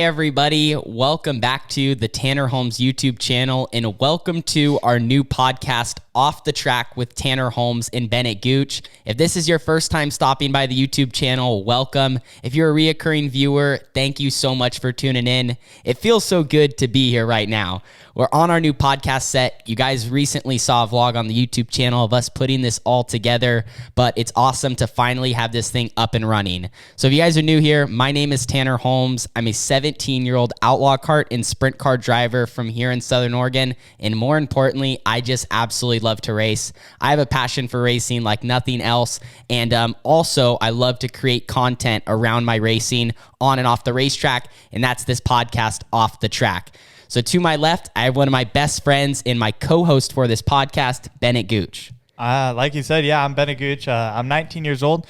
everybody. Welcome back to the Tanner Holmes YouTube channel, and welcome to our new podcast, Off the Track with Tanner Holmes and Bennett Gooch. If this is your first time stopping by the YouTube channel, welcome. If you're a reoccurring viewer, thank you so much for tuning in. It feels so good to be here right now. We're on our new podcast set. You guys recently saw a vlog on the YouTube channel of us putting this all together, but it's awesome to finally have this thing up and running. So if you guys are new here, my name is Tanner Holmes. I'm a 17-year-old outlaw kart and sprint car driver from here in Southern Oregon, and more importantly, I just absolutely love to race. I have a passion for racing like nothing else, and also I love to create content around my racing on and off the racetrack, and that's this podcast, Off the Track. So to my left, I have one of my best friends and my co-host for this podcast, Bennett Gooch. Like you said, yeah, I'm Bennett Gooch. I'm 19 years old,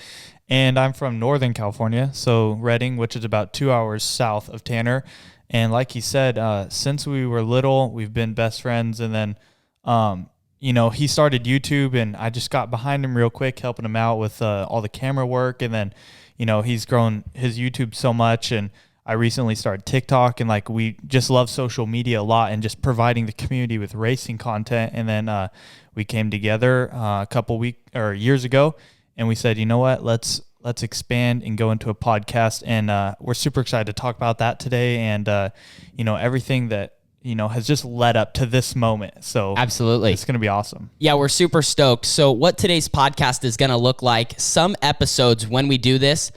and I'm from Northern California, so Redding, which is about 2 hours south of Tanner. And like you said, since we were little, we've been best friends. And then, he started YouTube, and I just got behind him real quick, helping him out with all the camera work. And then, he's grown his YouTube so much, and I recently started TikTok, and we just love social media a lot and just providing the community with racing content. And then we came together a couple years ago, and we said, you know what, let's expand and go into a podcast. And we're super excited to talk about that today, and everything that has just led up to this moment. So absolutely, it's going to be awesome. Yeah, we're super stoked. So what today's podcast is going to look like, some episodes when we do this,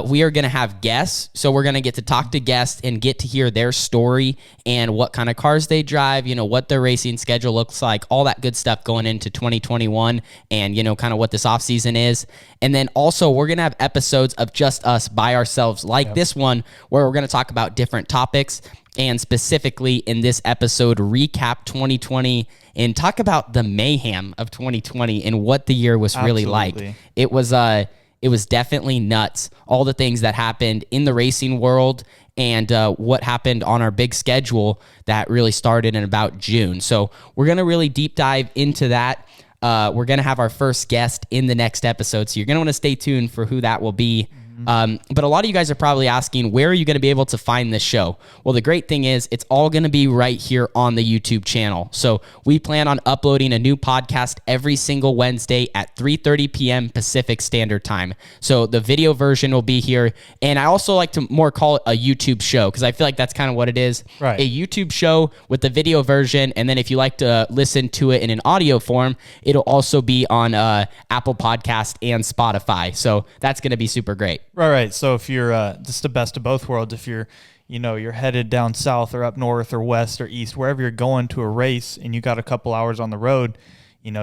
we are going to have guests. So we're going to get to talk to guests and get to hear their story and what kind of cars they drive, what their racing schedule looks like, all that good stuff going into 2021, and, kind of what this off season is. And then also we're going to have episodes of just us by ourselves, like this one, where we're going to talk about different topics, and specifically in this episode, recap 2020 and talk about the mayhem of 2020 and what the year was really like. It was definitely nuts. All the things that happened in the racing world, and what happened on our big schedule that really started in about June. So we're going to really deep dive into that. We're going to have our first guest in the next episode, so you're going to want to stay tuned for who that will be. But a lot of you guys are probably asking, where are you going to be able to find this show? Well, the great thing is it's all going to be right here on the YouTube channel. So we plan on uploading a new podcast every single Wednesday at 3:30 p.m. Pacific Standard Time. So the video version will be here. And I also like to more call it a YouTube show, because I feel like that's kind of what it is. Right. A YouTube show with the video version. And then if you like to listen to it in an audio form, it'll also be on Apple Podcast and Spotify. So that's going to be super great. Right. So if you're just the best of both worlds, if you're, you're headed down south or up north or west or east, wherever you're going to a race, and you got a couple hours on the road,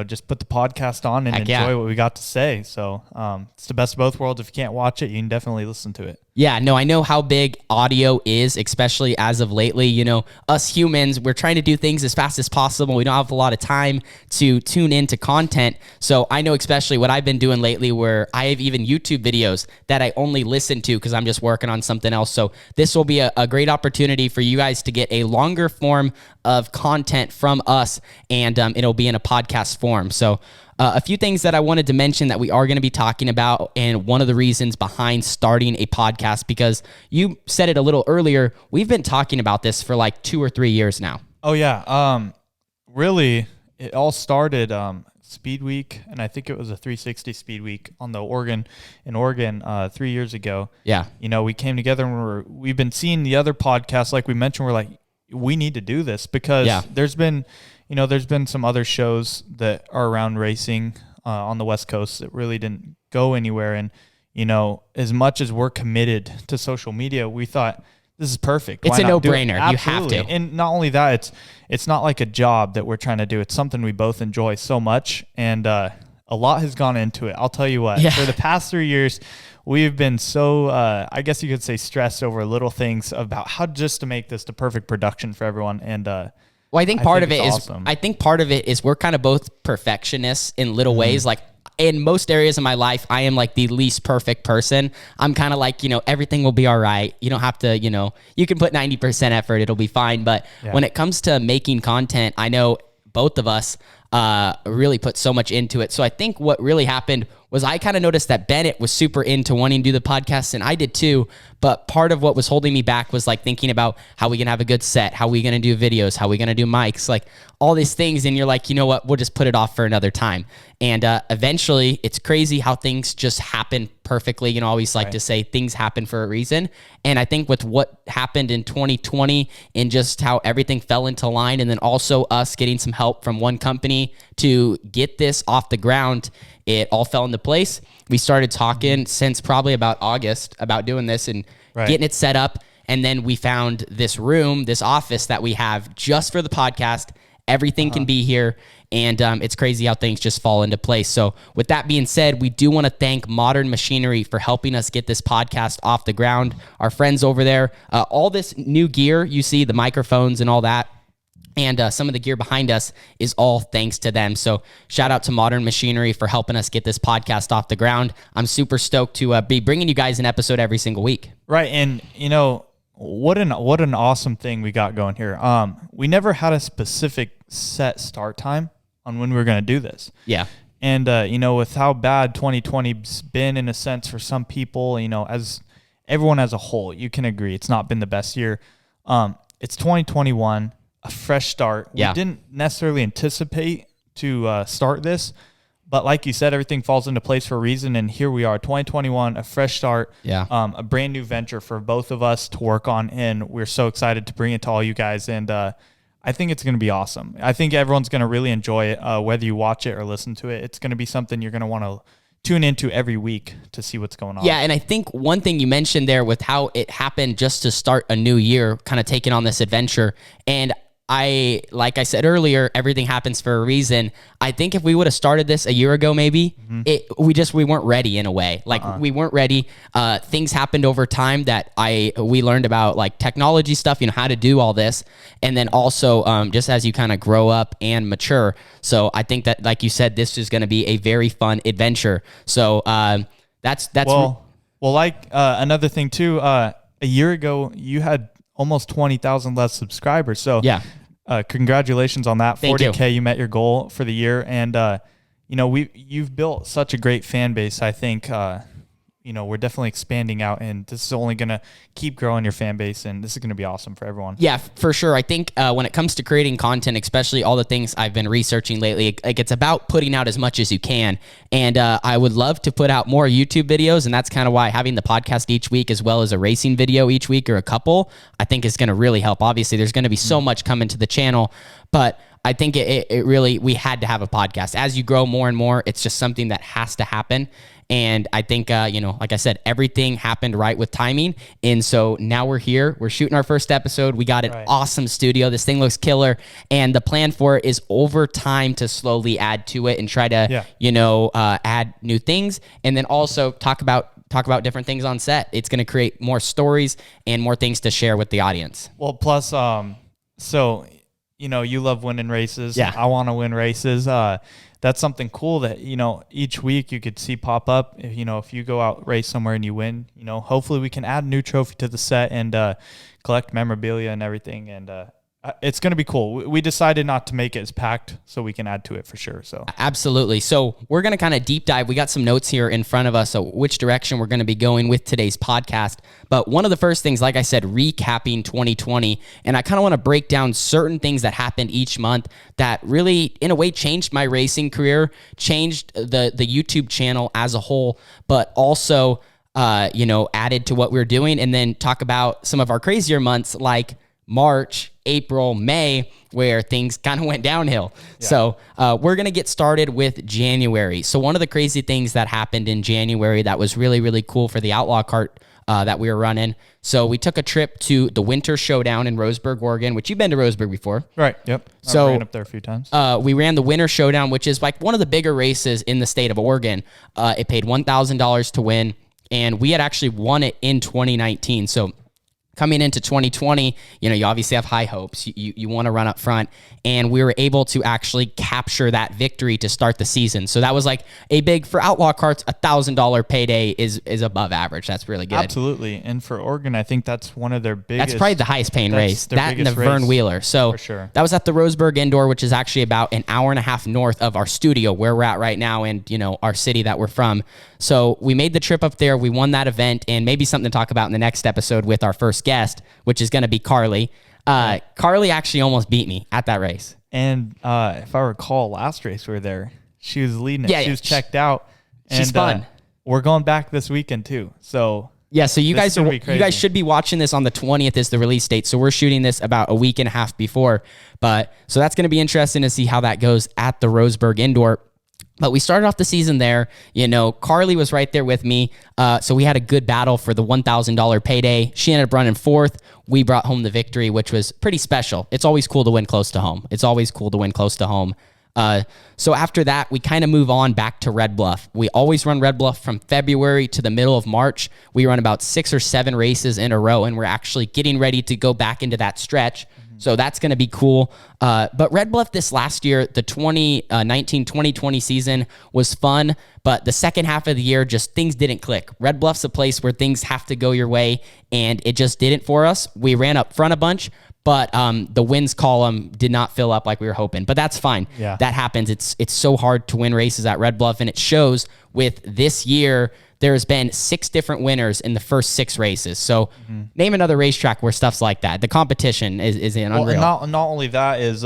just put the podcast on and enjoy what we got to say. So it's the best of both worlds. If you can't watch it, you can definitely listen to it. Yeah, no, I know how big audio is, especially as of lately. Us humans, we're trying to do things as fast as possible. We don't have a lot of time to tune into content. So I know especially what I've been doing lately, where I have even YouTube videos that I only listen to because I'm just working on something else. So this will be a great opportunity for you guys to get a longer form of content from us, and it'll be in a podcast form. So a few things that I wanted to mention that we are going to be talking about, and one of the reasons behind starting a podcast, because you said it a little earlier, we've been talking about this for like 2 or 3 years now. Oh, yeah. Really, it all started Speed Week, and I think it was a 360 Speed Week in Oregon 3 years ago. Yeah. We came together, and we've been seeing the other podcasts, like we mentioned, we're like, we need to do this, because there's been some other shows that are around racing on the West Coast that really didn't go anywhere. And, as much as we're committed to social media, we thought this is perfect. It's a no-brainer. You have to. And not only that, it's not like a job that we're trying to do. It's something we both enjoy so much. And a lot has gone into it. I'll tell you what, for the past 3 years, we've been so, I guess you could say, stressed over little things about how just to make this the perfect production for everyone. And well, I think part of it is we're kind of both perfectionists in little ways. Like in most areas of my life, I am like the least perfect person. I'm kind of like, everything will be all right. You don't have to, you can put 90% effort, it'll be fine. But when it comes to making content, I know both of us really put so much into it. So I think what really happened was I kind of noticed that Bennett was super into wanting to do the podcast, and I did too. But part of what was holding me back was like thinking about how we can have a good set, how we going to do videos, how we going to do mics, like all these things. And you're like, you know what, we'll just put it off for another time. And eventually it's crazy how things just happen perfectly. You know, I always like to say things happen for a reason. And I think with what happened in 2020 and just how everything fell into line, and then also us getting some help from one company to get this off the ground, it all fell into place. We started talking since probably about August about doing this and getting it set up. And then we found this room, this office that we have just for the podcast. Everything can be here. And it's crazy how things just fall into place. So with that being said, we do want to thank Modern Machinery for helping us get this podcast off the ground. Our friends over there, all this new gear you see, the microphones and all that, and some of the gear behind us is all thanks to them. So shout out to Modern Machinery for helping us get this podcast off the ground. I'm super stoked to be bringing you guys an episode every single week. Right. And, you know, what an awesome thing we got going here. We never had a specific set start time on when we were going to do this. Yeah. And, you know, with how bad 2020's been in a sense for some people, you know, as everyone as a whole, you can agree it's not been the best year. It's 2021. A fresh start. We didn't necessarily anticipate to start this, but like you said, everything falls into place for a reason, and here we are, 2021, a fresh start, a brand new venture for both of us to work on, and we're so excited to bring it to all you guys, and I think it's going to be awesome. I think everyone's going to really enjoy it, whether you watch it or listen to it. It's going to be something you're going to want to tune into every week to see what's going on. Yeah, and I think one thing you mentioned there with how it happened just to start a new year, kind of taking on this adventure, and like I said earlier, everything happens for a reason. I think if we would have started this a year ago, maybe we weren't ready in a we weren't ready. Things happened over time that we learned about like technology stuff, you know, how to do all this. And then also just as you kind of grow up and mature. So I think that, like you said, this is going to be a very fun adventure. So that's another thing too, a year ago you had almost 20,000 less subscribers. So congratulations on that. 40K, you met your goal for the year. And, you know, you've built such a great fan base. I think, you know, we're definitely expanding out, and this is only going to keep growing your fan base, and this is going to be awesome for everyone. Yeah, for sure. I think when it comes to creating content, especially all the things I've been researching lately, like it's about putting out as much as you can. And I would love to put out more YouTube videos, and that's kind of why having the podcast each week as well as a racing video each week or a couple, I think is going to really help. Obviously, there's going to be so much coming to the channel, but I think it really, we had to have a podcast. As you grow more and more, it's just something that has to happen. And I think, you know, like I said, everything happened right with timing. And so now we're here. We're shooting our first episode. We got an awesome studio. This thing looks killer. And the plan for it is over time to slowly add to it and try to, you know, add new things. And then also talk about different things on set. It's going to create more stories and more things to share with the audience. Well, plus, so, you know, you love winning races. Yeah. I want to win races. That's something cool that, you know, each week you could see pop up. If, you know, if you go out race somewhere and you win, you know, hopefully we can add a new trophy to the set and collect memorabilia and everything. And it's going to be cool. We decided not to make it as packed so we can add to it for sure. So absolutely. So we're going to kind of deep dive. We got some notes here in front of us, so which direction we're going to be going with today's podcast. But one of the first things, like I said, recapping 2020, and I kind of want to break down certain things that happened each month that really, in a way, changed my racing career, changed the YouTube channel as a whole, but also, you know, added to what we're doing, and then talk about some of our crazier months like March, April, May, where things kind of went downhill. Yeah. So we're going to get started with January. So one of the crazy things that happened in January that was really, really cool for the Outlaw Cart that we were running. So we took a trip to the Winter Showdown in Roseburg, Oregon, which you've been to Roseburg before. Right, yep. So I ran up there a few times. We ran the Winter Showdown, which is like one of the bigger races in the state of Oregon. It paid $1,000 to win, and we had actually won it in 2019. So coming into 2020, you obviously have high hopes. You want to run up front, and we were able to actually capture that victory to start the season. So that was like a big, for Outlaw Carts, $1,000 payday is above average. That's really good. Absolutely. And for Oregon, I think that's one of their biggest. That's probably the highest paying race. That and the Vern Wheeler. So for sure. That was at the Roseburg Indoor, which is actually about an hour and a half north of our studio where we're at right now, and our city that we're from. So we made the trip up there. We won that event, and maybe something to talk about in the next episode with our first guest, which is going to be Carly. Carly actually almost beat me at that race. And if I recall, last race we were there, she was leading it. She was checked out. She's fun. We're going back this weekend too. So yeah, so you guys should be watching this on the 20th is the release date. So we're shooting this about a week and a half before. But so that's going to be interesting to see how that goes at the Roseburg Indoor. But we started off the season there. Carly was right there with me. So we had a good battle for the $1,000 payday. She ended up running fourth. We brought home the victory, which was pretty special. It's always cool to win close to home. So after that, we kind of move on back to Red Bluff. We always run Red Bluff from February to the middle of March. We run about 6 or 7 races in a row, and we're actually getting ready to go back into that stretch. So that's going to be cool. But Red Bluff this last year, the 2019-2020 season was fun, but the second half of the year, just things didn't click. Red Bluff's a place where things have to go your way, and it just didn't for us. We ran up front a bunch, but the wins column did not fill up like we were hoping. But that's fine. Yeah. That happens. It's so hard to win races at Red Bluff, and it shows with this year. There's been 6 different winners in the first 6 races. So name another racetrack where stuff's like that. The competition is unreal. Not only that is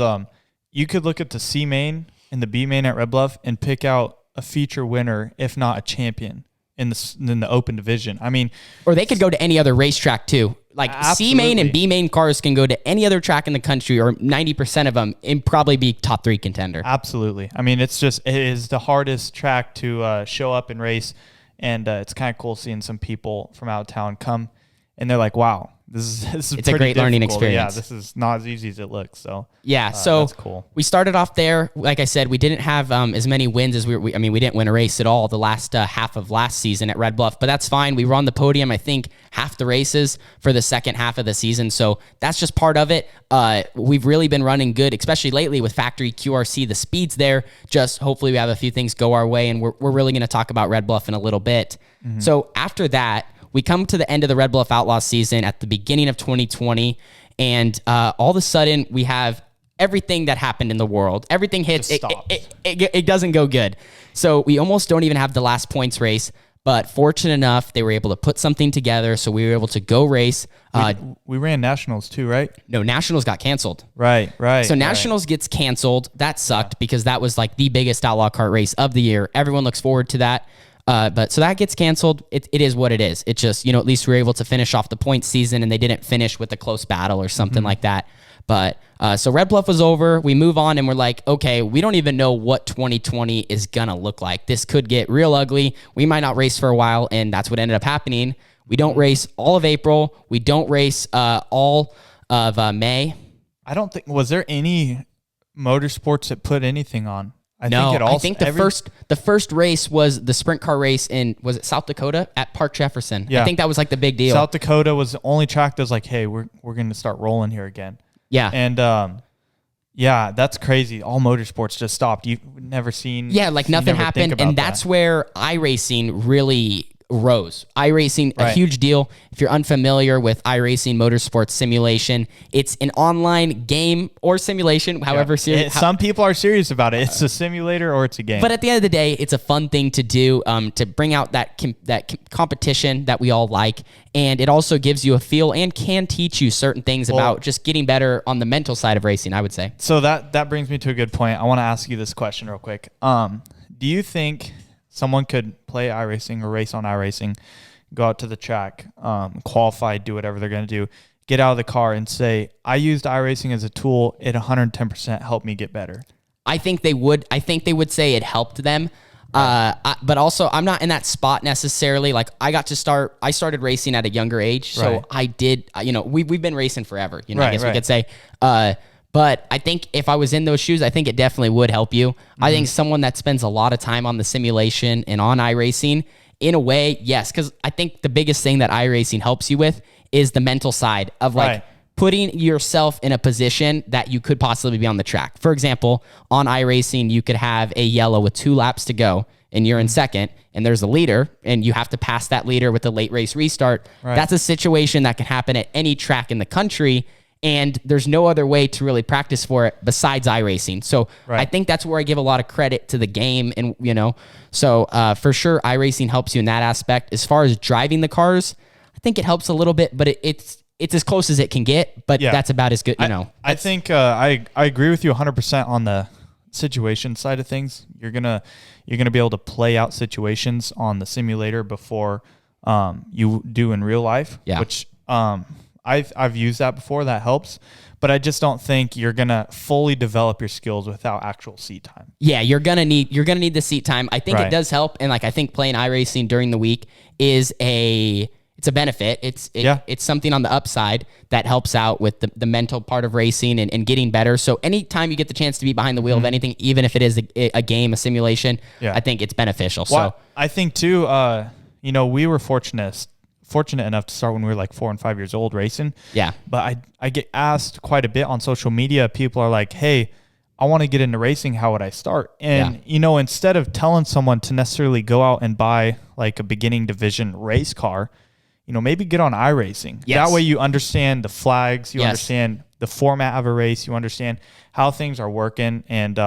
you could look at the C main and the B main at Red Bluff and pick out a feature winner, if not a champion in the open division. I mean, or they could go to any other racetrack too. Like absolutely. C main and B main cars can go to any other track in the country, or 90% of them, and probably be top 3 contender. Absolutely. I mean, it is the hardest track to show up and race. And it's kind of cool seeing some people from out of town come, and they're like, "Wow, this is it's a great learning experience." Yeah, this is not as easy as it looks. So yeah, so that's cool. We started off there. Like I said, we didn't have as many wins as we didn't win a race at all the last half of last season at Red Bluff, but that's fine. We were on the podium, I think, half the races for the second half of the season, so that's just part of it. We've really been running good, especially lately with Factory QRC. The speed's there. Just hopefully we have a few things go our way, and we're really going to talk about Red Bluff in a little bit. So after that, we come to the end of the Red Bluff Outlaw season at the beginning of 2020, and all of a sudden we have everything that happened in the world. Everything hits. It doesn't go good. So we almost don't even have the last points race. But fortunate enough, they were able to put something together, so we were able to go race. We ran Nationals too, right? No, Nationals got canceled. Right. So Nationals gets canceled. That sucked because that was like the biggest outlaw kart race of the year. Everyone looks forward to that. But so that gets canceled. It is what it is. It's just, at least we were able to finish off the point season, and they didn't finish with a close battle or something like that. But so Red Bluff was over. We move on, and we're like, okay, we don't even know what 2020 is going to look like. This could get real ugly. We might not race for a while, and that's what ended up happening. We don't race all of April. We don't race all of May. I don't think, was there any motorsports that put anything on? I think the first race was the sprint car race was it South Dakota at Park Jefferson? Yeah. I think that was like the big deal. South Dakota was the only track that was like, hey, we're going to start rolling here again. Yeah. And yeah, that's crazy. All motorsports just stopped. You've never seen. Yeah, like nothing happened. And that's where iRacing really rose. iRacing, a huge deal. If you're unfamiliar with iRacing motorsports simulation, it's an online game or simulation, however serious. Some people are serious about it. It's a simulator or it's a game. But at the end of the day, it's a fun thing to do to bring out that competition that we all like. And it also gives you a feel and can teach you certain things about just getting better on the mental side of racing, I would say. So that brings me to a good point. I want to ask you this question real quick. Do you think someone could play iRacing or race on iRacing, go out to the track, qualify, do whatever they're going to do, get out of the car and say, I used iRacing as a tool. It 110% helped me get better? I think they would. I think they would say it helped them. But also, I'm not in that spot necessarily. Like I started racing at a younger age. So I did, we've been racing forever, I guess we could say. But I think if I was in those shoes, I think it definitely would help you. I think someone that spends a lot of time on the simulation and on iRacing, in a way, yes, because I think the biggest thing that iRacing helps you with is the mental side of like putting yourself in a position that you could possibly be on the track. For example, on iRacing, you could have a yellow with 2 laps to go and you're in second and there's a leader and you have to pass that leader with a late race restart. That's a situation that can happen at any track in the country. And there's no other way to really practice for it besides iRacing. So I think that's where I give a lot of credit to the game. And, so for sure, iRacing helps you in that aspect. As far as driving the cars, I think it helps a little bit, but it's as close as it can get, but that's about as good, I think I agree with you 100% on the situation side of things. You're gonna be able to play out situations on the simulator before you do in real life, which I've used that before. That helps, but I just don't think you're gonna fully develop your skills without actual seat time. Yeah, you're gonna need the seat time. I think it does help, and like I think playing iRacing during the week is it's a benefit. It's something on the upside that helps out with the mental part of racing and getting better. So anytime you get the chance to be behind the wheel of anything, even if it is a game, a simulation, I think it's beneficial. Well, so I think too, we were fortunate enough to start when we were like 4 and 5 years old racing. Yeah. But I get asked quite a bit on social media. People are like, hey, I want to get into racing. How would I start? And, instead of telling someone to necessarily go out and buy like a beginning division race car, maybe get on iRacing. Yes. That way you understand the flags, you understand the format of a race, you understand how things are working. And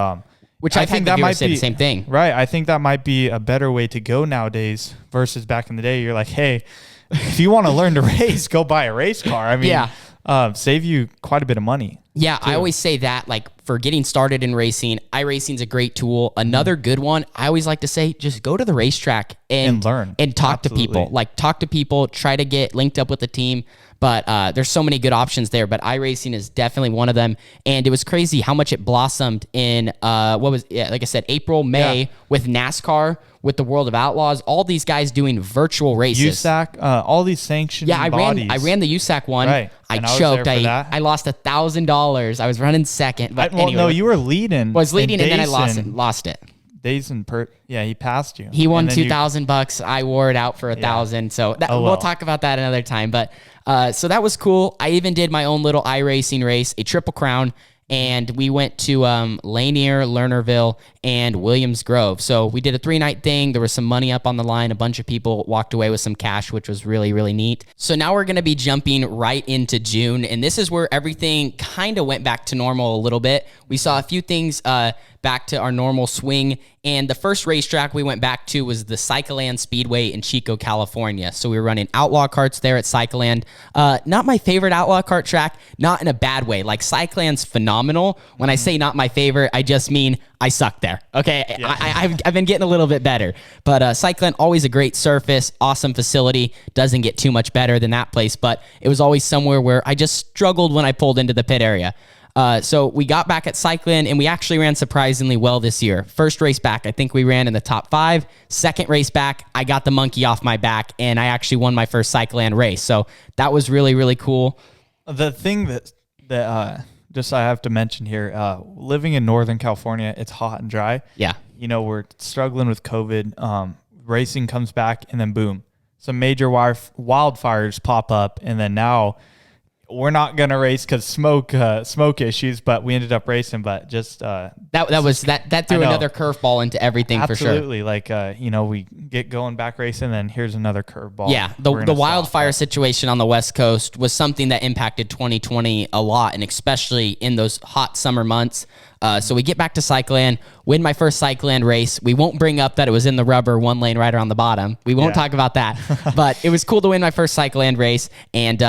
which I think that might be the same thing. Right. I think that might be a better way to go nowadays versus back in the day. You're like, hey, if you want to learn to race, go buy a race car. I mean, save you quite a bit of money. Yeah, too. I always say that, like, for getting started in racing, iRacing's a great tool. Another good one, I always like to say, just go to the racetrack and learn and talk to people. Like, talk to people, try to get linked up with the team. But there's so many good options there. But iRacing is definitely one of them. And it was crazy how much it blossomed in, like I said, April, May, with NASCAR, with the World of Outlaws, all these guys doing virtual races. USAC, all these sanctioned bodies. I ran the USAC one. Right. I choked. I lost $1,000. I was running second. But anyway, no, you were leading. Was leading and then I lost it. He passed you. He won $2,000. I wore it out for $1,000. So we'll talk about that another time. But so that was cool. I even did my own little iRacing race, a Triple Crown. And we went to Lanier, Lernerville, and Williams Grove. So we did a 3-night thing. There was some money up on the line. A bunch of people walked away with some cash, which was really, really neat. So now we're going to be jumping right into June. And this is where everything kind of went back to normal a little bit. We saw a few things back to our normal swing. And the first racetrack we went back to was the Sky Speedway in Chico, California. So we were running outlaw karts there at Skyland. Not my favorite outlaw kart track, not in a bad way. Like, Skyland's phenomenal. When I say not my favorite, I just mean I suck there. Okay, yeah. I've been getting a little bit better. But Skyland, always a great surface, awesome facility. Doesn't get too much better than that place, but it was always somewhere where I just struggled when I pulled into the pit area. So we got back at Cycling, and we actually ran surprisingly well this year. First race back, I think we ran in the top 5. Second race back, I got the monkey off my back, and I actually won my first Cycling race. So that was really, really cool. The thing that just I have to mention here, living in Northern California, it's hot and dry. Yeah. We're struggling with COVID. Racing comes back, and then boom, some major wildfires pop up, and then now we're not gonna race because smoke issues, but we ended up racing. But just that threw another curveball into everything. Absolutely. For sure. Like we get going back racing, then here's another curveball. Yeah, the wildfire situation on the West Coast was something that impacted 2020 a lot, and especially in those hot summer months. So we get back to Cycland, win my first Cycland race. We won't bring up that it was in the rubber, 1 lane right around the bottom. We won't talk about that. But it was cool to win my first Cycland race and,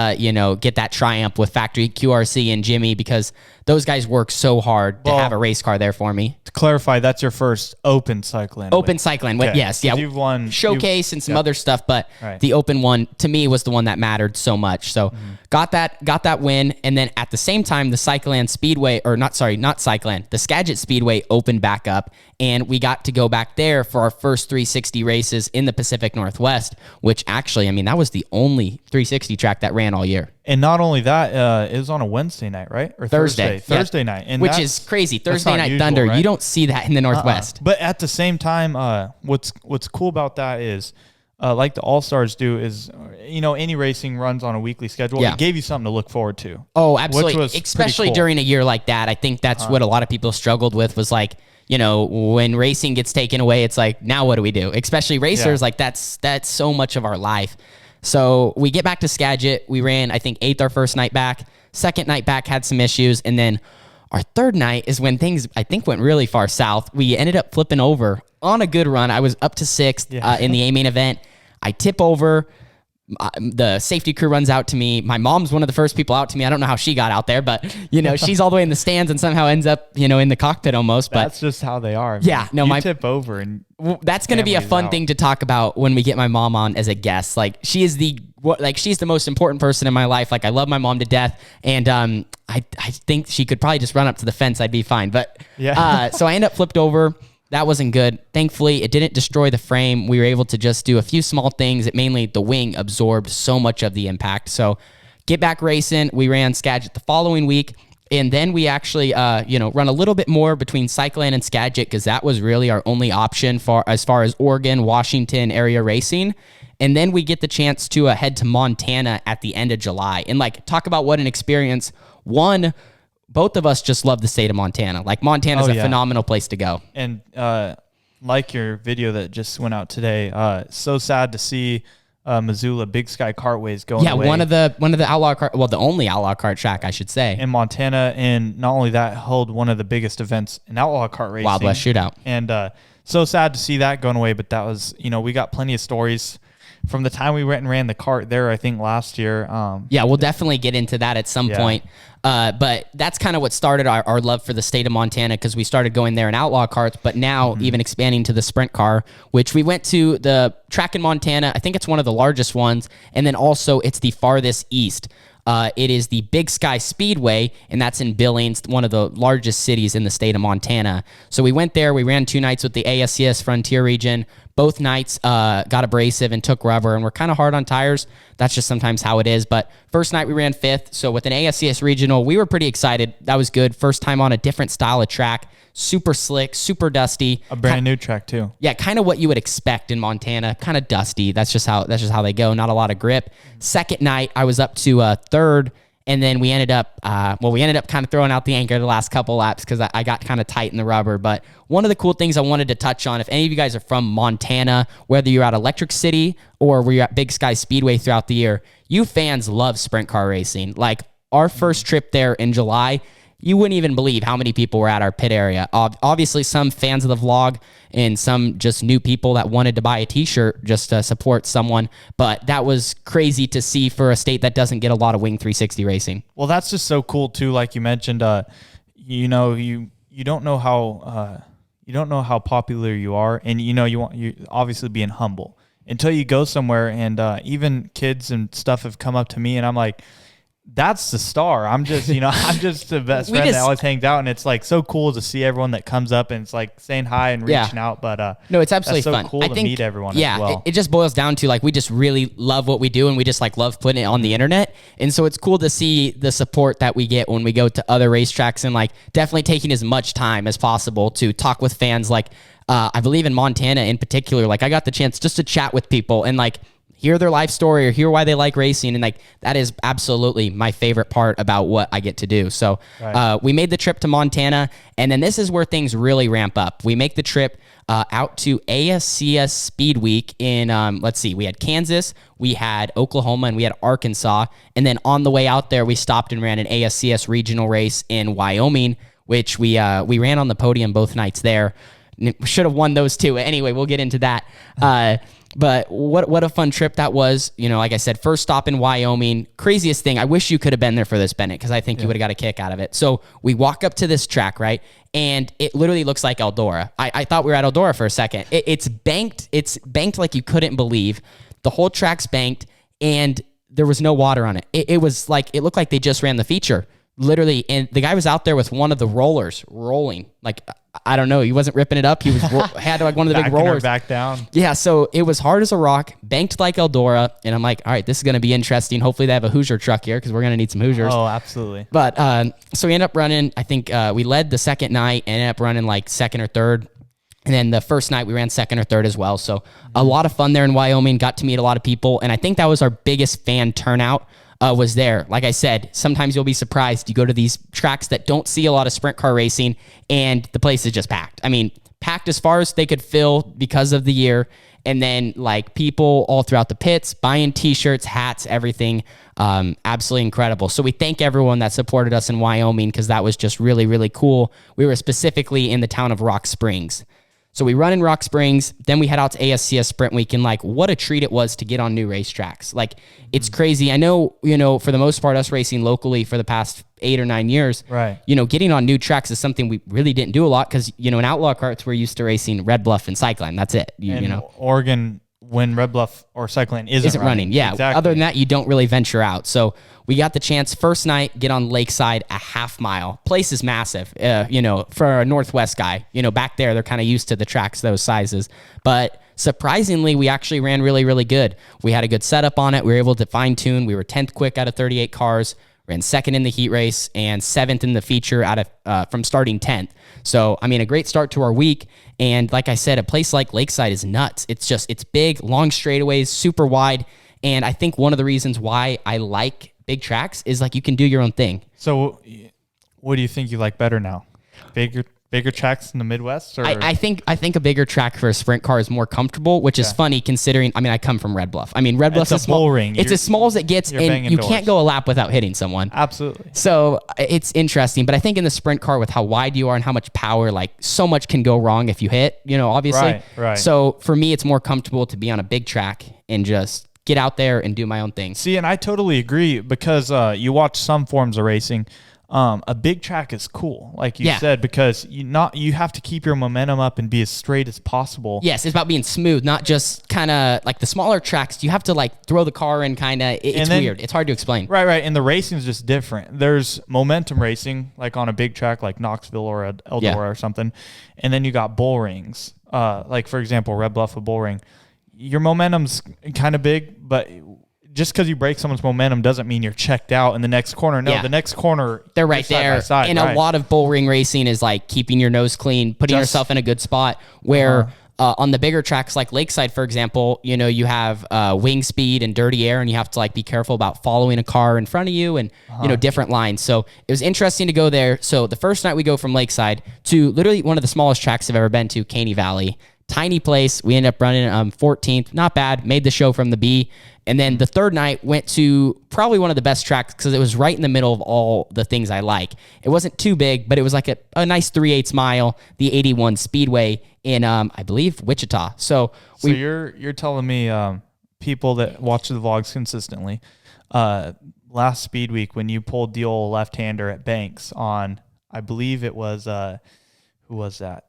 get that triumph with Factory QRC and Jimmy, because those guys work so hard to have a race car there for me. To clarify, that's your first open Cycland. Open Cycland, okay. Yes. Yeah. You've won Showcase and some other stuff, but the open one to me was the one that mattered so much. So got that win. And then at the same time, the Cycland Speedway, not Cycland, the Skagit Speedway opened back up, and we got to go back there for our first 360 races in the Pacific Northwest, which actually, that was the only 360 track that ran all year. And not only that, it was on a Wednesday night, right? Or Thursday night. And which is crazy. Thursday Night usual, Thunder. Right? You don't see that in the Northwest. But at the same time, what's cool about that is like the All-Stars do is, any racing runs on a weekly schedule. Yeah. It gave you something to look forward to. Oh, absolutely. Which was especially cool. during a year like that. I think that's what a lot of people struggled with was like, when racing gets taken away, it's like, now what do we do? Especially racers, like that's so much of our life. So we get back to Skagit. We ran, I think, 8th our first night back. Second night back had some issues. And then our third night is when things, I think, went really far south. We ended up flipping over on a good run. I was up to 6th in the A main event. I tip over. The safety crew runs out to me. My mom's one of the first people out to me. I don't know how she got out there, but she's all the way in the stands and somehow ends up, in the cockpit almost. But that's just how they are. Yeah, no, you tip over and that's going to be a fun thing to talk about when we get my mom on as a guest. Like she's the most important person in my life. Like I love my mom to death, and I think she could probably just run up to the fence. I'd be fine. But so I end up flipped over. That wasn't good. Thankfully, it didn't destroy the frame. We were able to just do a few small things. It mainly, the wing absorbed so much of the impact. So get back racing. We ran Skagit the following week. And then we actually, run a little bit more between Cyclone and Skagit because that was really our only option as far as Oregon, Washington area racing. And then we get the chance to head to Montana at the end of July. And talk about what an experience. One, both of us just love the state of Montana. Like Montana's a phenomenal place to go. And like your video that just went out today, so sad to see Missoula Big Sky Kartways going away. One of the outlaw kart, the only outlaw kart track, I should say, in Montana. And not only that, held one of the biggest events in outlaw kart racing, Wild West Shootout. And so sad to see that going away. But that was, we got plenty of stories from the time we went and ran the kart there, I think last year. We'll definitely get into that at some point. But that's kind of what started our love for the state of Montana because we started going there in outlaw karts, but now even expanding to the sprint car, which we went to the track in Montana. I think it's one of the largest ones. And then also it's the farthest east. It is the Big Sky Speedway, and that's in Billings, one of the largest cities in the state of Montana. So we went there. We ran 2 nights with the ASCS Frontier region. Both nights got abrasive and took rubber, and we're kind of hard on tires. That's just sometimes how it is. But first night we ran 5th. So with an ASCS regional, we were pretty excited. That was good. First time on a different style of track. Super slick, super dusty. A brand new track too. Yeah, kind of what you would expect in Montana. Kind of dusty. That's just how they go. Not a lot of grip. Second night, I was up to 3rd, and then we ended up kind of throwing out the anchor the last couple laps because I got kind of tight in the rubber. But one of the cool things I wanted to touch on, if any of you guys are from Montana, whether you're at Electric City or we're at Big Sky Speedway throughout the year, you fans love sprint car racing. Like our first trip there in July, you wouldn't even believe how many people were at our pit area. Obviously, some fans of the vlog and some just new people that wanted to buy a t-shirt just to support someone. But that was crazy to see for a state that doesn't get a lot of Wing 360 racing. Well, that's just so cool too. Like you mentioned, you don't know how popular you are, and you obviously being humble until you go somewhere. And even kids and stuff have come up to me, and I'm like, that's the star. I'm just, I'm just the best friend that always hangs out. And it's like so cool to see everyone that comes up and it's like saying hi and reaching out. But no, it's absolutely so fun. Cool to meet everyone as well. It just boils down to we just really love what we do and we just love putting it on the internet. And so it's cool to see the support that we get when we go to other racetracks and definitely taking as much time as possible to talk with fans. I believe in Montana in particular, I got the chance just to chat with people and hear their life story or hear why they like racing. And that is absolutely my favorite part about what I get to do. So we made the trip to Montana, and then this is where things really ramp up. We make the trip out to ASCS Speed Week in, we had Kansas, we had Oklahoma, and we had Arkansas. And then on the way out there, we stopped and ran an ASCS regional race in Wyoming, which we ran on the podium both nights there. Should have won those two. Anyway, we'll get into that. But what a fun trip that was. Like I said, first stop in Wyoming. Craziest thing. I wish you could have been there for this, Bennett, because I think you would have got a kick out of it. So we walk up to this track, right? And it literally looks like Eldora. I thought we were at Eldora for a second. It's banked. It's banked like you couldn't believe. The whole track's banked, and there was no water on it. It was it looked like they just ran the feature. Literally, and the guy was out there with one of the rollers rolling. I don't know, he wasn't ripping it up. He was had one of the big rollers back down. Yeah, so it was hard as a rock, banked like Eldora, and I'm like, all right, this is going to be interesting. Hopefully they have a Hoosier truck here because we're going to need some Hoosiers. Oh, absolutely. But so we ended up running. I think we led the second night and ended up running second or third. And then the first night we ran second or third as well. So a lot of fun there in Wyoming, got to meet a lot of people. And I think that was our biggest fan turnout was there. Like I said, sometimes you'll be surprised. You go to these tracks that don't see a lot of sprint car racing and the place is just packed. I mean, packed as far as they could fill because of the year. And then like people all throughout the pits buying t-shirts, hats, everything. Absolutely incredible. So we thank everyone that supported us in Wyoming because that was just really, really cool. We were specifically in the town of Rock Springs. So we run in Rock Springs, then we head out to ASCS Sprint Week, and like what a treat it was to get on new racetracks. Like it's crazy. I know, for the most part, us racing locally for the past 8 or 9 years, right? Getting on new tracks is something we really didn't do a lot because, in Outlaw Karts, we're used to racing Red Bluff and Cyclone. That's it. Oregon, when Red Bluff or Cyclone isn't running. Yeah. Exactly. Other than that, you don't really venture out. So we got the chance first night, get on Lakeside, a half mile. Place is massive, for a Northwest guy. Back there, they're kind of used to the tracks those sizes. But surprisingly, we actually ran really, really good. We had a good setup on it. We were able to fine tune. We were 10th quick out of 38 cars. Ran second in the heat race and 7th in the feature out of from starting 10th. So, a great start to our week. And like I said, a place like Lakeside is nuts. It's big, long straightaways, super wide. And I think one of the reasons why I like big tracks is like you can do your own thing. So what do you think you like better now? Bigger tracks in the Midwest? Or? I think a bigger track for a sprint car is more comfortable, which is funny considering, I come from Red Bluff. Red Bluff is small. Ring. It's as small as it gets, and you can't go a lap without hitting someone. Absolutely. So it's interesting, but I think in the sprint car with how wide you are and how much power, like so much can go wrong if you hit, obviously. Right. So for me, it's more comfortable to be on a big track and just get out there and do my own thing. See, and I totally agree because you watch some forms of racing. A big track is cool, like you said, because you have to keep your momentum up and be as straight as possible. Yes, it's about being smooth, not just kind of like the smaller tracks. You have to like throw the car in kind of. It's weird. It's hard to explain. Right. And the racing is just different. There's momentum racing, like on a big track like Knoxville or Eldora or something, and then you got bull rings. Like for example, Red Bluff with bull ring. Your momentum's kind of big, but just because you break someone's momentum doesn't mean you're checked out in the next corner. No, the next corner, they're right there. Side, and a lot of bull ring racing is like keeping your nose clean, putting yourself in a good spot where on the bigger tracks like Lakeside, for example, you have wing speed and dirty air, and you have to like be careful about following a car in front of you and, different lines. So it was interesting to go there. So the first night we go from Lakeside to literally one of the smallest tracks I've ever been to, Caney Valley. Tiny place. We ended up running 14th. Not bad. Made the show from the B. And then the third night went to probably one of the best tracks because it was right in the middle of all the things I like. It wasn't too big, but it was like a nice 3/8 mile, the 81 Speedway in, I believe, Wichita. So you're telling me people that watch the vlogs consistently, last Speed Week when you pulled the old left-hander at Banks on, I believe it was, who was that?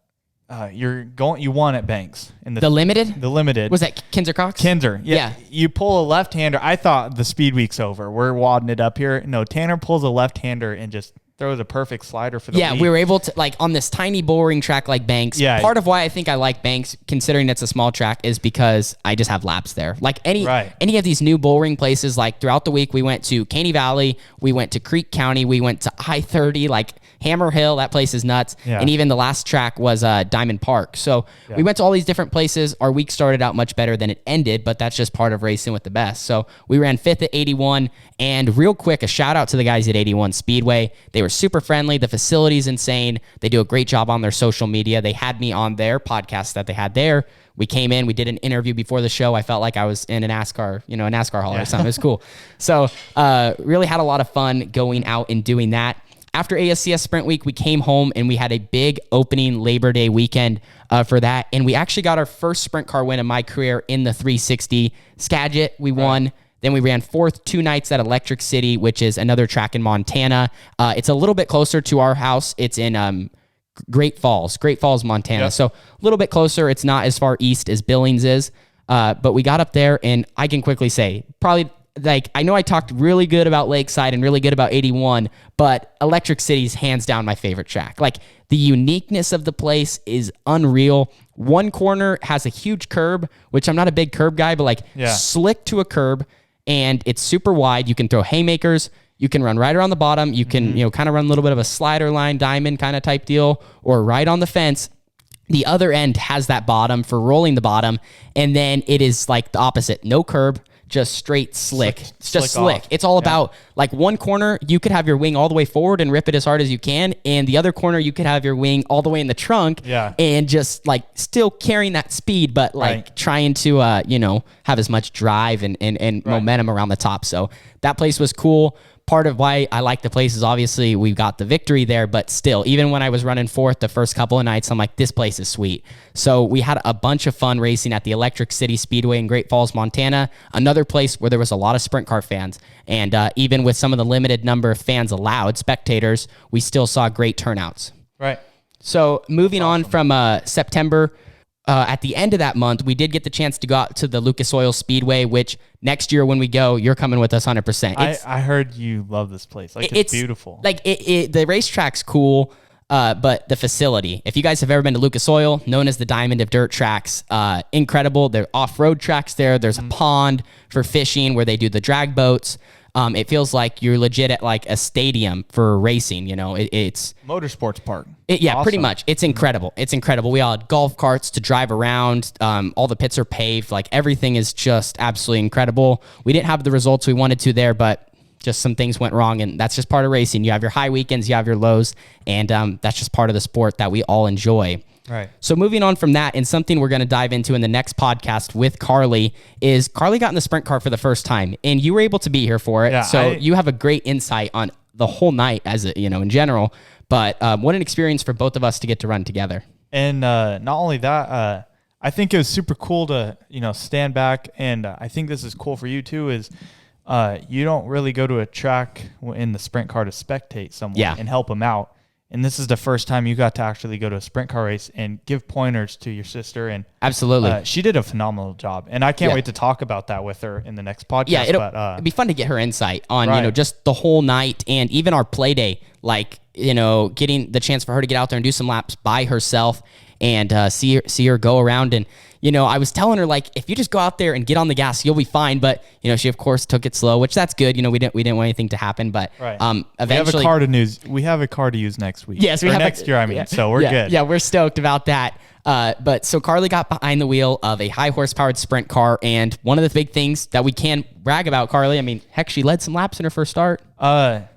You won at Banks in the limited. The limited was that Kinzer Cox? Kinzer, yeah. You pull a left-hander. I thought the Speed Week's over. We're wadding it up here. No, Tanner pulls a left-hander and just throws a perfect slider for the lead. We were able to, like, on this tiny bullring track like Banks. Yeah, part of why I think I like Banks, considering it's a small track, is because I just have laps there. Like any of these new bullring places, like throughout the week, we went to Caney Valley, we went to Creek County, we went to I-30, like Hammer Hill, that place is nuts. Yeah. And even the last track was Diamond Park. So we went to all these different places. Our week started out much better than it ended, but that's just part of racing with the best. So we ran 5th at 81. And real quick, a shout out to the guys at 81 Speedway. They were super friendly. The facility's insane. They do a great job on their social media. They had me on their podcast that they had there. We came in, we did an interview before the show. I felt like I was in a NASCAR hall or something. It was cool. So really had a lot of fun going out and doing that. After ASCS Sprint Week, we came home and we had a big opening Labor Day weekend for that. And we actually got our first sprint car win in my career in the 360. Skagit, we won. Then we ran 4th 2 nights at Electric City, which is another track in Montana. It's a little bit closer to our house. It's in Great Falls, Montana. Yep. So a little bit closer. It's not as far east as Billings is. But we got up there, and I can quickly say, probably, like, I know I talked really good about Lakeside and really good about 81, but Electric City is hands down my favorite track. Like, the uniqueness of the place is unreal. One corner has a huge curb, which I'm not a big curb guy, but like slick to a curb, and it's super wide. You can throw haymakers. You can run right around the bottom. You can, kind of run a little bit of a slider line, diamond kind of type deal, or right on the fence. The other end has that bottom for rolling the bottom, and then it is like the opposite. No curb, just straight slick. It's just slick. It's all about like one corner, you could have your wing all the way forward and rip it as hard as you can, and the other corner, you could have your wing all the way in the trunk and just like still carrying that speed, but like trying to, have as much drive and momentum around the top. So that place was cool. Part of why I like the place is obviously we got the victory there, but still, even when I was running fourth the first couple of nights, I'm like, this place is sweet. So we had a bunch of fun racing at the Electric City Speedway in Great Falls, Montana, another place where there was a lot of sprint car fans. And even with some of the limited number of fans allowed, spectators, we still saw great turnouts. Right. So moving on from September, at the end of that month, we did get the chance to go out to the Lucas Oil Speedway, which next year when we go, you're coming with us 100%. I heard you love this place. Like, it's beautiful. Like, the racetrack's cool, but the facility. If you guys have ever been to Lucas Oil, known as the Diamond of Dirt tracks, incredible. They're off-road tracks there. There's a pond for fishing where they do the drag boats. It feels like you're legit at like a stadium for racing. It's motorsports park. Awesome. Pretty much. It's incredible. It's incredible. We all had golf carts to drive around. All the pits are paved. Like everything is just absolutely incredible. We didn't have the results we wanted to there, but just some things went wrong, and that's just part of racing. You have your high weekends, you have your lows, and that's just part of the sport that we all enjoy. Right. So moving on from that, and something we're going to dive into in the next podcast with Carly is Carly got in the sprint car for the first time, and you were able to be here for it. Yeah, you have a great insight on the whole night as in general. But what an experience for both of us to get to run together. And not only that, I think it was super cool to stand back, and I think this is cool for you too. Is you don't really go to a track in the sprint car to spectate someone and help them out. And this is the first time you got to actually go to a sprint car race and give pointers to your sister. And absolutely, she did a phenomenal job. And I can't wait to talk about that with her in the next podcast. Yeah, it'd be fun to get her insight on, just the whole night and even our play day, like, getting the chance for her to get out there and do some laps by herself and see her go around. And, I was telling her, like, if you just go out there and get on the gas, you'll be fine. But, she, of course, took it slow, which that's good. We didn't want anything to happen. But eventually... We have a car to use next week. Yes, we have next year, so we're good. Yeah, we're stoked about that. But so Carly got behind the wheel of a high horsepowered sprint car. And one of the big things that we can brag about Carly, I mean, heck, she led some laps in her first start.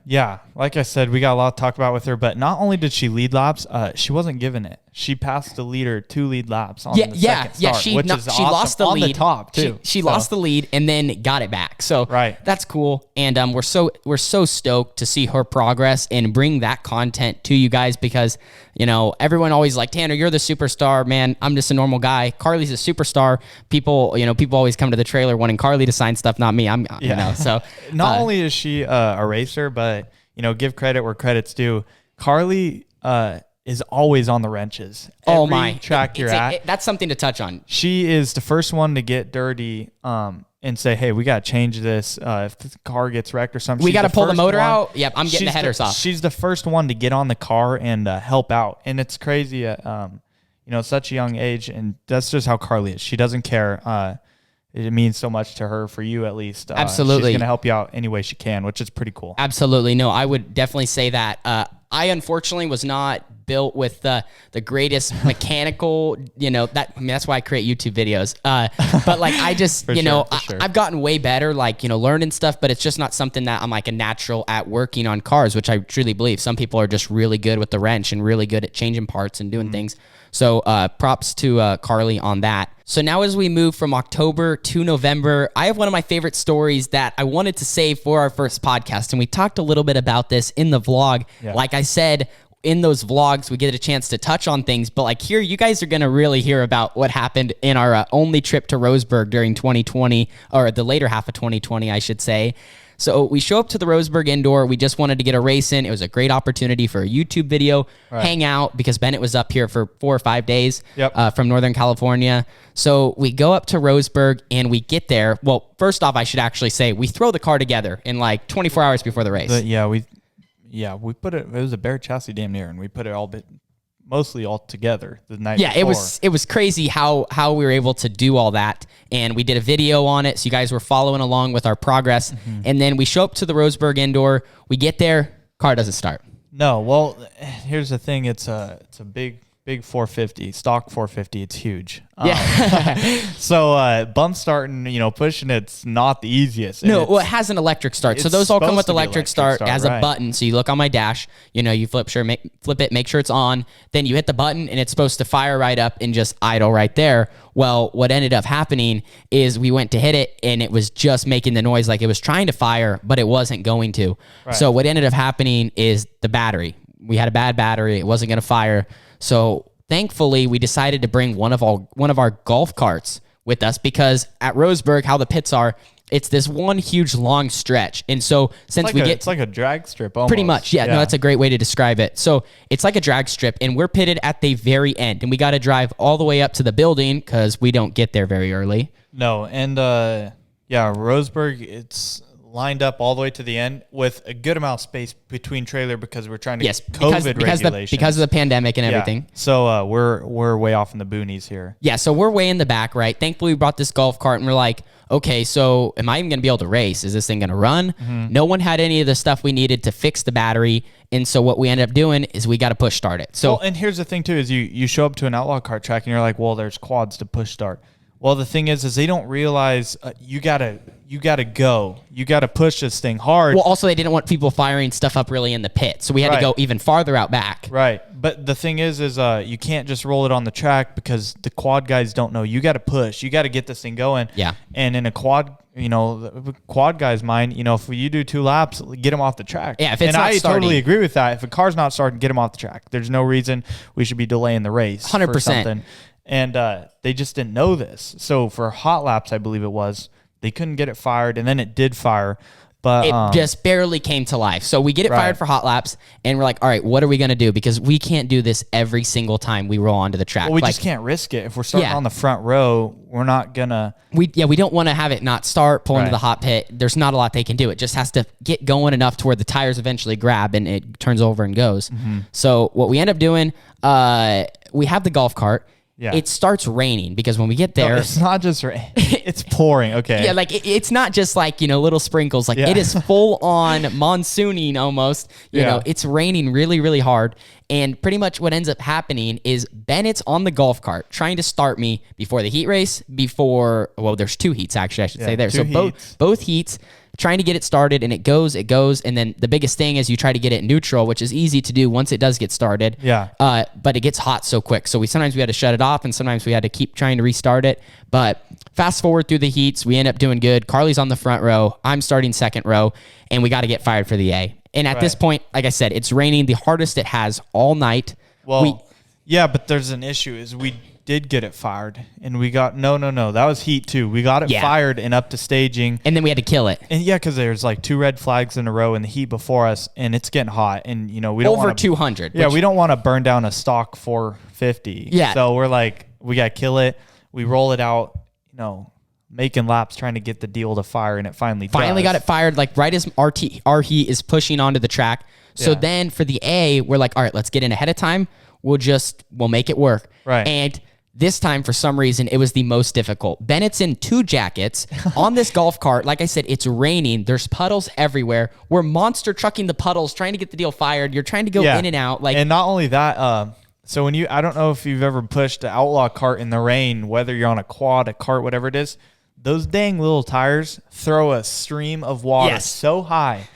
Yeah, like I said, we got a lot to talk about with her, but not only did she lead laps, she wasn't given it. She passed the leader 2 lead laps on the second start, she awesome. lost the lead on the top too. She lost the lead and then got it back. So that's cool, and we're so stoked to see her progress and bring that content to you guys because everyone always like, Tanner, you're the superstar, man. I'm just a normal guy. Carly's a superstar. People always come to the trailer wanting Carly to sign stuff, not me. So not only is she a racer, but give credit where credit's due. Carly is always on the wrenches. Every track you're at. That's something to touch on. She is the first one to get dirty and say, hey, we got to change this. If the car gets wrecked or something, we got to pull the motor out. Yep, I'm getting the headers off. She's the first one to get on the car and help out. And it's crazy at such a young age. And that's just how Carly is. She doesn't care. It means so much to her, for you at least. Absolutely. She's going to help you out any way she can, which is pretty cool. Absolutely. No, I would definitely say that. I unfortunately was not built with the greatest mechanical, that's why I create YouTube videos. But like, I just, I've gotten way better, like, learning stuff, but it's just not something that I'm like a natural at working on cars, which I truly believe. Some people are just really good with the wrench and really good at changing parts and doing things. So props to Carly on that. So now as we move from October to November, I have one of my favorite stories that I wanted to save for our first podcast. And we talked a little bit about this in the vlog. Yeah. Like I said, in those vlogs, we get a chance to touch on things. But like here, you guys are going to really hear about what happened in our only trip to Roseburg during 2020, or the later half of 2020, I should say. So we show up to the Roseburg Indoor. We just wanted to get a race in. It was a great opportunity for a YouTube video, hang out, because Bennett was up here for 4 or 5 days from Northern California. So we go up to Roseburg and we get there. Well, first off, I should actually say we throw the car together in like 24 hours before the race. We put it was a bare chassis damn near, and we put it mostly all together the night before. It was crazy how we were able to do all that, and we did a video on it, so you guys were following along with our progress. And then we show up to the Roseburg Indoor. We get there, car doesn't start. No, well, here's the thing. It's a big big 450, stock 450. It's huge. Yeah. So bump starting, pushing it's not the easiest. No, well, it has an electric start. So those all come with electric start. It has a button. So you look on my dash, you flip it, make sure it's on. Then you hit the button and it's supposed to fire right up and just idle right there. Well, what ended up happening is we went to hit it and it was just making the noise like it was trying to fire, but it wasn't going to. Right. So what ended up happening is the battery. We had a bad battery. It wasn't going to fire. So thankfully, we decided to bring one of our golf carts with us because at Roseburg, how the pits are, it's this one huge long stretch. And so it's like a drag strip almost. Pretty much. Yeah, no, that's a great way to describe it. So it's like a drag strip and we're pitted at the very end and we got to drive all the way up to the building because we don't get there very early. No. And Roseburg, it's lined up all the way to the end with a good amount of space between trailer because we're trying to COVID regulations. Because of the pandemic and everything. So we're way off in the boonies here. Yeah, so we're way in the back, right? Thankfully, we brought this golf cart and we're like, okay, so am I even going to be able to race? Is this thing going to run? Mm-hmm. No one had any of the stuff we needed to fix the battery. And so what we ended up doing is we got to push start it. So, and here's the thing too, is you show up to an outlaw kart track and you're like, well, there's quads to push start. Well, the thing is they don't realize you gotta push this thing hard. Well, also they didn't want people firing stuff up really in the pit, so we had to go even farther out back. Right, but the thing is you can't just roll it on the track because the quad guys don't know. You got to push. You got to get this thing going. Yeah. And in a quad, the quad guy's mind, if you do 2 laps, get them off the track. Yeah, if it's not starting. Totally agree with that. If a car's not starting, get them off the track. There's no reason we should be delaying the race. 100%. And they just didn't know this. So for hot laps, I believe it was, they couldn't get it fired, and then it did fire. But it just barely came to life. So we get it fired for hot laps, and we're like, all right, what are we going to do? Because we can't do this every single time we roll onto the track. Well, we just can't risk it. If we're starting on the front row, we're not going to... We don't want to have it not start, pull into the hot pit. There's not a lot they can do. It just has to get going enough to where the tires eventually grab, and it turns over and goes. Mm-hmm. So what we end up doing, we have the golf cart. Yeah. It starts raining because when we get there... No, it's not just rain. It's pouring, okay. Yeah, it's not just little sprinkles. It is full on monsooning almost. You know, it's raining really, really hard. And pretty much what ends up happening is Bennett's on the golf cart trying to start me before the heat race, there's 2 heats actually, I should say there. So both heats, trying to get it started, and it goes, and then the biggest thing is you try to get it neutral, which is easy to do once it does get started. Yeah. But it gets hot so quick, so sometimes we had to shut it off, and sometimes we had to keep trying to restart it. But fast forward through the heats, we end up doing good. Carly's on the front row, I'm starting second row, and we got to get fired for the A. And at this point, like I said, it's raining the hardest it has all night. Well, but there's an issue is we did get it fired, and we got no. That was heat 2. We got it fired and up to staging, and then we had to kill it. And because there's 2 red flags in a row in the heat before us, and it's getting hot, and we don't over 200. Yeah, we don't want to burn down a stock 450. Yeah, so we're like, we got to kill it. We roll it out, making laps trying to get the deal to fire, and it finally got it fired right as our heat is pushing onto the track. So then for the A, we're like, all right, let's get in ahead of time. We'll make it work. Right. And this time, for some reason, it was the most difficult. Bennett's in 2 jackets on this golf cart. Like I said, it's raining. There's puddles everywhere. We're monster trucking the puddles, trying to get the deal fired. You're trying to go in and out. And not only that, so I don't know if you've ever pushed an outlaw cart in the rain, whether you're on a quad, a cart, whatever it is, those dang little tires throw a stream of water so high.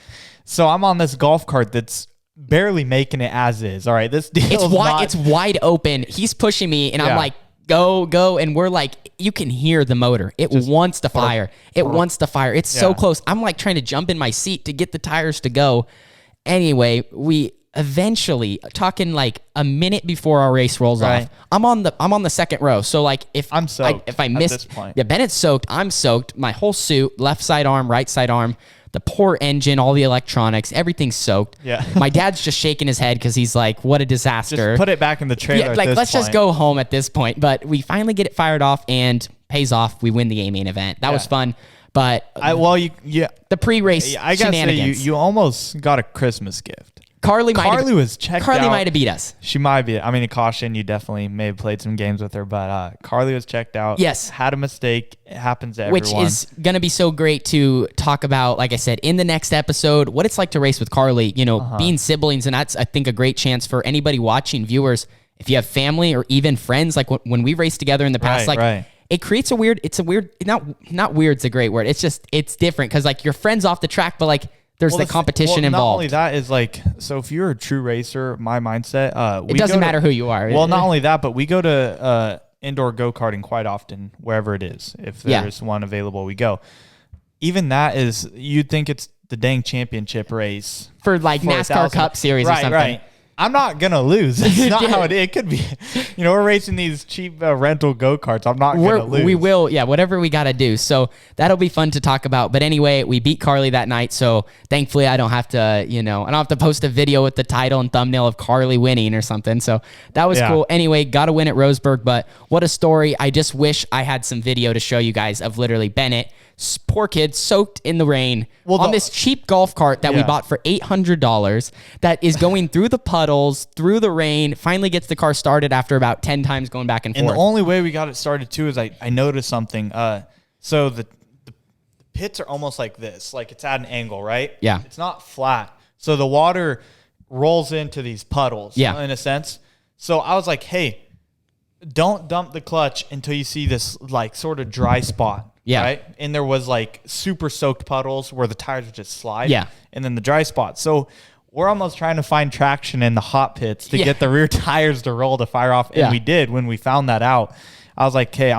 So I'm on this golf cart that's barely making it as is. All right, this deal it's wide open. He's pushing me, and I'm like, go, and we're like, you can hear the motor. It wants to fire. It's so close. I'm trying to jump in my seat to get the tires to go. Anyway, we eventually, talking a minute before our race rolls off, I'm on the second row. So if I'm soaked, if I miss, at this point. Bennett's soaked. I'm soaked. My whole suit, left side arm, right side arm. The poor engine, all the electronics, everything's soaked. Yeah. My dad's just shaking his head because he's like, what a disaster. Just put it back in the trailer. Let's just go home at this point. But we finally get it fired off and pays off. We win the A main event. That was fun. But the pre-race shenanigans. You almost got a Christmas gift. Carly was checked out. Carly might have beat us. She might be. I mean, a caution, you definitely may have played some games with her, but Carly was checked out. Yes. Had a mistake. It happens to everyone. Which is going to be so great to talk about, like I said, in the next episode, what it's like to race with Carly, being siblings. And that's, I think, a great chance for anybody watching, viewers. if you have family or even friends, like when we raced together in the past, it creates not weird's a great word. It's different because like your friend's off the track, but like there's the competition involved. Not only that is like, so if you're a true racer, my mindset, it doesn't matter who you are. Well, not only that, but we go to indoor go-karting quite often, wherever it is. If there's one available, we go. Even that is, you'd think it's the dang championship race. For like NASCAR Cup Series or something. Right. I'm not going to lose. That's not how it could be. We're racing these cheap rental go-karts. I'm not going to lose. We will, whatever we got to do. So that'll be fun to talk about. But anyway, we beat Carly that night. So thankfully I don't have to, I don't have to post a video with the title and thumbnail of Carly winning or something. So that was cool. Anyway, got to win at Roseburg. But what a story. I just wish I had some video to show you guys of literally Bennett, poor kid, soaked in the rain on this cheap golf cart that we bought for $800 that is going through the puddles, through the rain, finally gets the car started after about 10 times going back and forth. And the only way we got it started too is I noticed something. So the pits are almost like this, like it's at an angle, right? Yeah. It's not flat. So the water rolls into these puddles in a sense. So I was like, hey, don't dump the clutch until you see this like sort of dry spot. Yeah. Right. And there was like super soaked puddles where the tires would just slide. Yeah. And then the dry spot. So we're almost trying to find traction in the hot pits to get the rear tires to roll to fire off. And we did when we found that out. I was like, okay,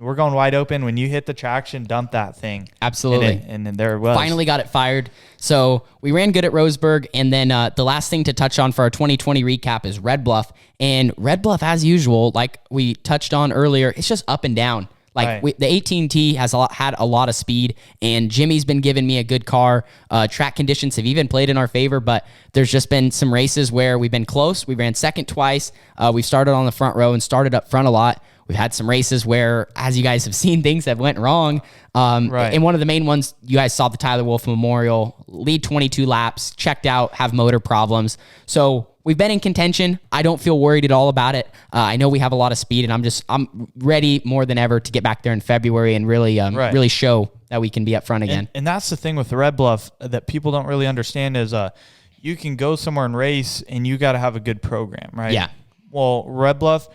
we're going wide open. When you hit the traction, dump that thing. Absolutely. And then there it was. Finally got it fired. So we ran good at Roseburg. And then the last thing to touch on for our 2020 recap is Red Bluff. And Red Bluff, as usual, like we touched on earlier, it's just up and down. Like the 18T has had a lot of speed, and Jimmy's been giving me a good car. Track conditions have even played in our favor, but there's just been some races where we've been close. We ran second twice. We've started on the front row and started up front a lot. We've had some races where, as you guys have seen, things have went wrong. And one of the main ones, you guys saw the Tyler Wolf Memorial, lead 22 laps, checked out, have motor problems. So we've been in contention. I don't feel worried at all about it. I know we have a lot of speed, and I'm ready more than ever to get back there in February and really show that we can be up front again. And that's the thing with the Red Bluff that people don't really understand is you can go somewhere and race, and you got to have a good program, right? Yeah. Well, Red Bluff,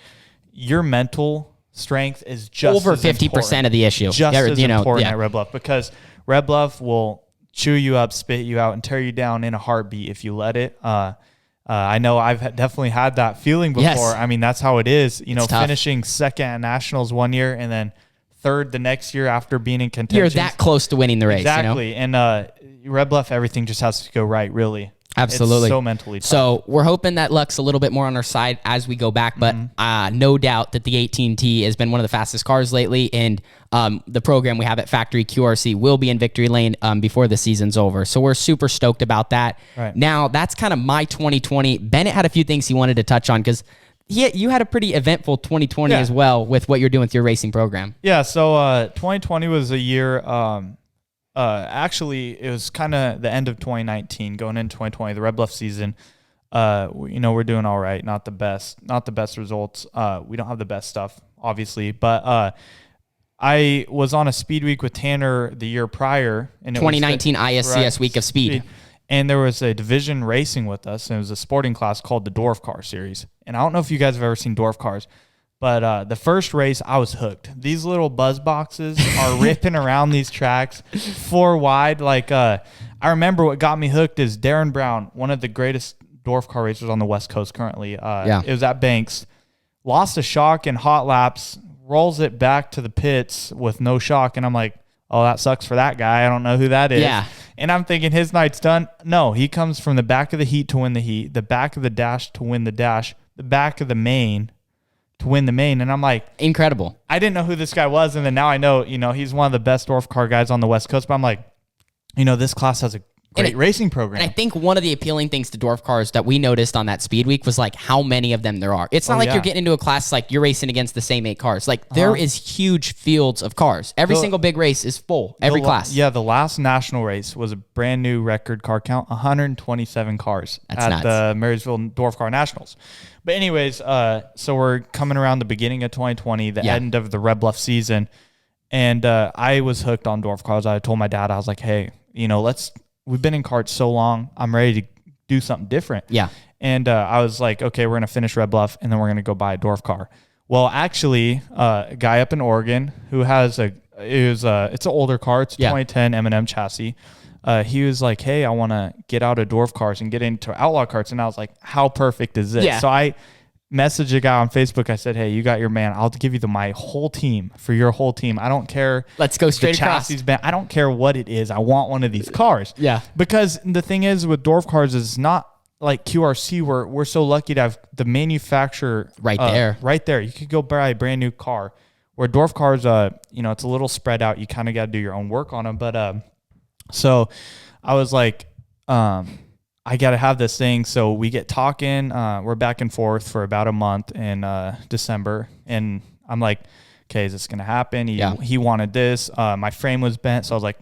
your mental strength is just over 50% of the issue. Just as important at Red Bluff, because Red Bluff will chew you up, spit you out, and tear you down in a heartbeat if you let it. I know I've definitely had that feeling before. Yes. I mean, that's how it is. Finishing second at Nationals one year and then third the next year after being in contention. You're that close to winning the race. Exactly. And Red Bluff, everything just has to go right, really. Absolutely. It's so mentally tough. So we're hoping that luck's a little bit more on our side as we go back, but no doubt that the 18T has been one of the fastest cars lately, and the program we have at Factory QRC will be in victory lane before the season's over. So we're super stoked about that. Right. Now, that's kind of my 2020. Bennett had a few things he wanted to touch on because you had a pretty eventful 2020 as well with what you're doing with your racing program. Yeah, so 2020 was a year... actually, it was kind of the end of 2019, going into 2020, the Red Bluff season. We're doing all right. Not the best results. We don't have the best stuff, obviously, but I was on a speed week with Tanner the year prior, and 2019 ISCS Week of Speed. And there was a division racing with us, and it was a sporting class called the Dwarf Car Series. And I don't know if you guys have ever seen Dwarf Cars, but the first race, I was hooked. These little buzz boxes are ripping around these tracks, 4 wide. I remember what got me hooked is Darren Brown, one of the greatest dwarf car racers on the West Coast currently. It was at Banks. Lost a shock in hot laps, rolls it back to the pits with no shock. And I'm like, oh, that sucks for that guy. I don't know who that is. Yeah. And I'm thinking his night's done. No, he comes from the back of the heat to win the heat, the back of the dash to win the dash, the back of the main to win the main. And I'm like, incredible. I didn't know who this guy was. And then now I know, he's one of the best dwarf car guys on the West Coast. But I'm like, this class has a great racing program. And I think one of the appealing things to dwarf cars that we noticed on that speed week was like how many of them there are. It's not like you're getting into a class like you're racing against the same 8 cars. Like there is huge fields of cars. Every single big race is full. Every class. Yeah, the last national race was a brand new record car count, 127 cars That's at nuts. the Marysville Dwarf Car Nationals. But anyways, so we're coming around the beginning of 2020, the end of the Red Bluff season, and I was hooked on dwarf cars. I told my dad, I was like, hey, we've been in karts so long, I'm ready to do something different. Yeah. And I was like, okay, we're going to finish Red Bluff and then we're going to go buy a dwarf car. Well, actually, a guy up in Oregon who has it's an older car. It's a 2010 M&M chassis. He was like, hey, I want to get out of dwarf cars and get into outlaw carts. And I was like, how perfect is this? Yeah. So I messaged a guy on Facebook. I said, hey, you got your man. I'll give you my whole team for your whole team. I don't care. Let's go straight across. Chassis band. I don't care what it is. I want one of these cars. Yeah. Because the thing is with dwarf cars is not like QRC, where we're so lucky to have the manufacturer right there. Right there. You could go buy a brand new car. Where dwarf cars, it's a little spread out. You kind of got to do your own work on them. But so I was like, I got to have this thing. So we get talking. We're back and forth for about a month in December. And I'm like, okay, is this going to happen? He wanted this. My frame was bent. So I was like,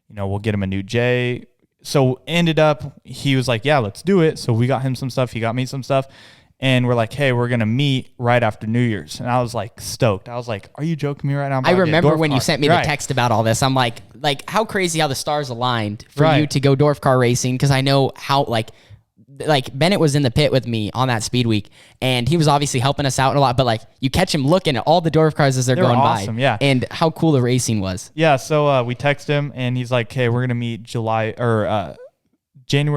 we'll get him a new J. So ended up, he was like, yeah, let's do it. So we got him some stuff. He got me some stuff. And we're like, hey, we're going to meet right after New Year's. And I was like stoked. I was like, are you joking me right now? I remember when you sent me the text about all this. I'm like how crazy how the stars aligned for you to go dwarf car racing. Because I know how like Bennett was in the pit with me on that speed week. And he was obviously helping us out a lot. But like you catch him looking at all the dwarf cars as they're going awesome, by. Yeah. And how cool the racing was. Yeah. So we text him and he's like, hey, we're going to meet January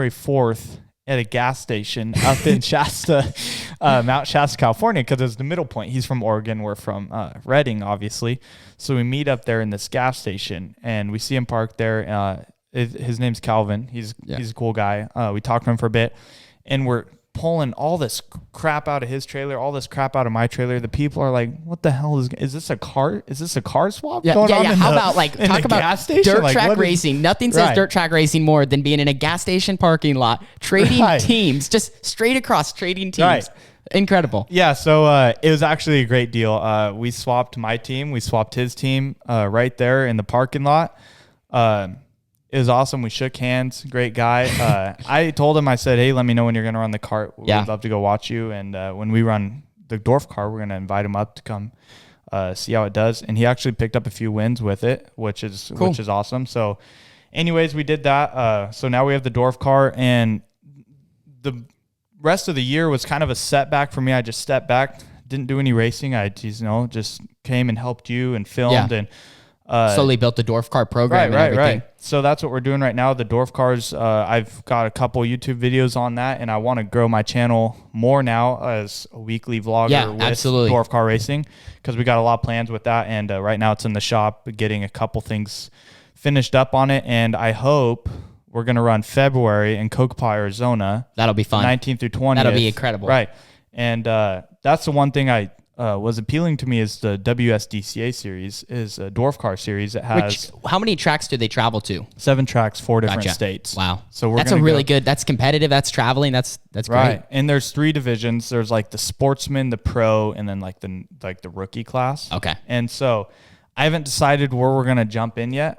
4th at a gas station up in Shasta, Mount Shasta, California, because it's the middle point. He's from Oregon. We're from Redding, obviously. So we meet up there in this gas station, and we see him parked there. His name's Calvin. He's a cool guy. We talked to him for a bit, and we're pulling all this crap out of his trailer, all this crap out of my trailer. The people are like, what the hell is this a car? Is this a car swap going on? How about talk about gas station? Dirt track racing? Nothing says dirt track racing more than being in a gas station parking lot, trading teams, just straight across trading teams. Right. Incredible. Yeah, so it was actually a great deal. We swapped my team. We swapped his team right there in the parking lot. It was awesome. We shook hands. Great guy. I told him, I said, hey, let me know when you're going to run the cart. We'd love to go watch you. And when we run the dwarf car, we're going to invite him up to come see how it does. And he actually picked up a few wins with it, which is awesome. So anyways, we did that. So now we have the dwarf car. And the rest of the year was kind of a setback for me. I just stepped back, didn't do any racing. I just came and helped you and filmed and slowly built the dwarf car program and everything. So that's what we're doing right now. The dwarf cars, I've got a couple YouTube videos on that, and I want to grow my channel more now as a weekly vlogger with dwarf car racing, because we got a lot of plans with that. And right now it's in the shop, getting a couple things finished up on it. And I hope we're going to run February in Cocopah, Arizona. That'll be fun. 19th through 20th. That'll be incredible. Right. And that's the one thing I was appealing to me is the WSDCA series, is a dwarf car series. It has how many tracks do they travel to? 7 tracks, 4 different states. Wow. So that's a really good. That's competitive. That's traveling. That's great. Right. And there's 3 divisions. There's like the sportsman, the pro, and then like the rookie class. Okay. And so I haven't decided where we're gonna jump in yet.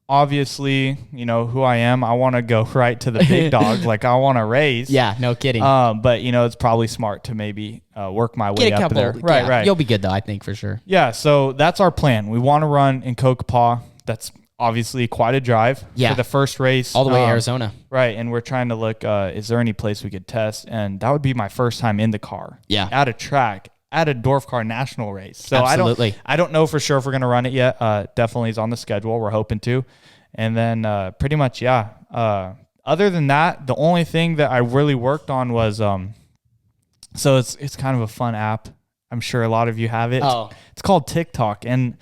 Obviously, you know who I am. I want to go right to the big dog. Like I want to race. Yeah, no kidding. But it's probably smart to maybe work my way up there. Right. You'll be good though, I think, for sure. Yeah. So that's our plan. We want to run in Cocopah. That's obviously quite a drive for the first race. All the way to Arizona. Right. And we're trying to look, is there any place we could test? And that would be my first time in the car. Yeah. At a track. At a dwarf car national race. So absolutely. I don't know for sure if we're going to run it yet. Definitely is on the schedule. We're hoping to. And then pretty much, other than that, the only thing that I really worked on was, so it's kind of a fun app. I'm sure a lot of you have it. Oh. It's called TikTok. And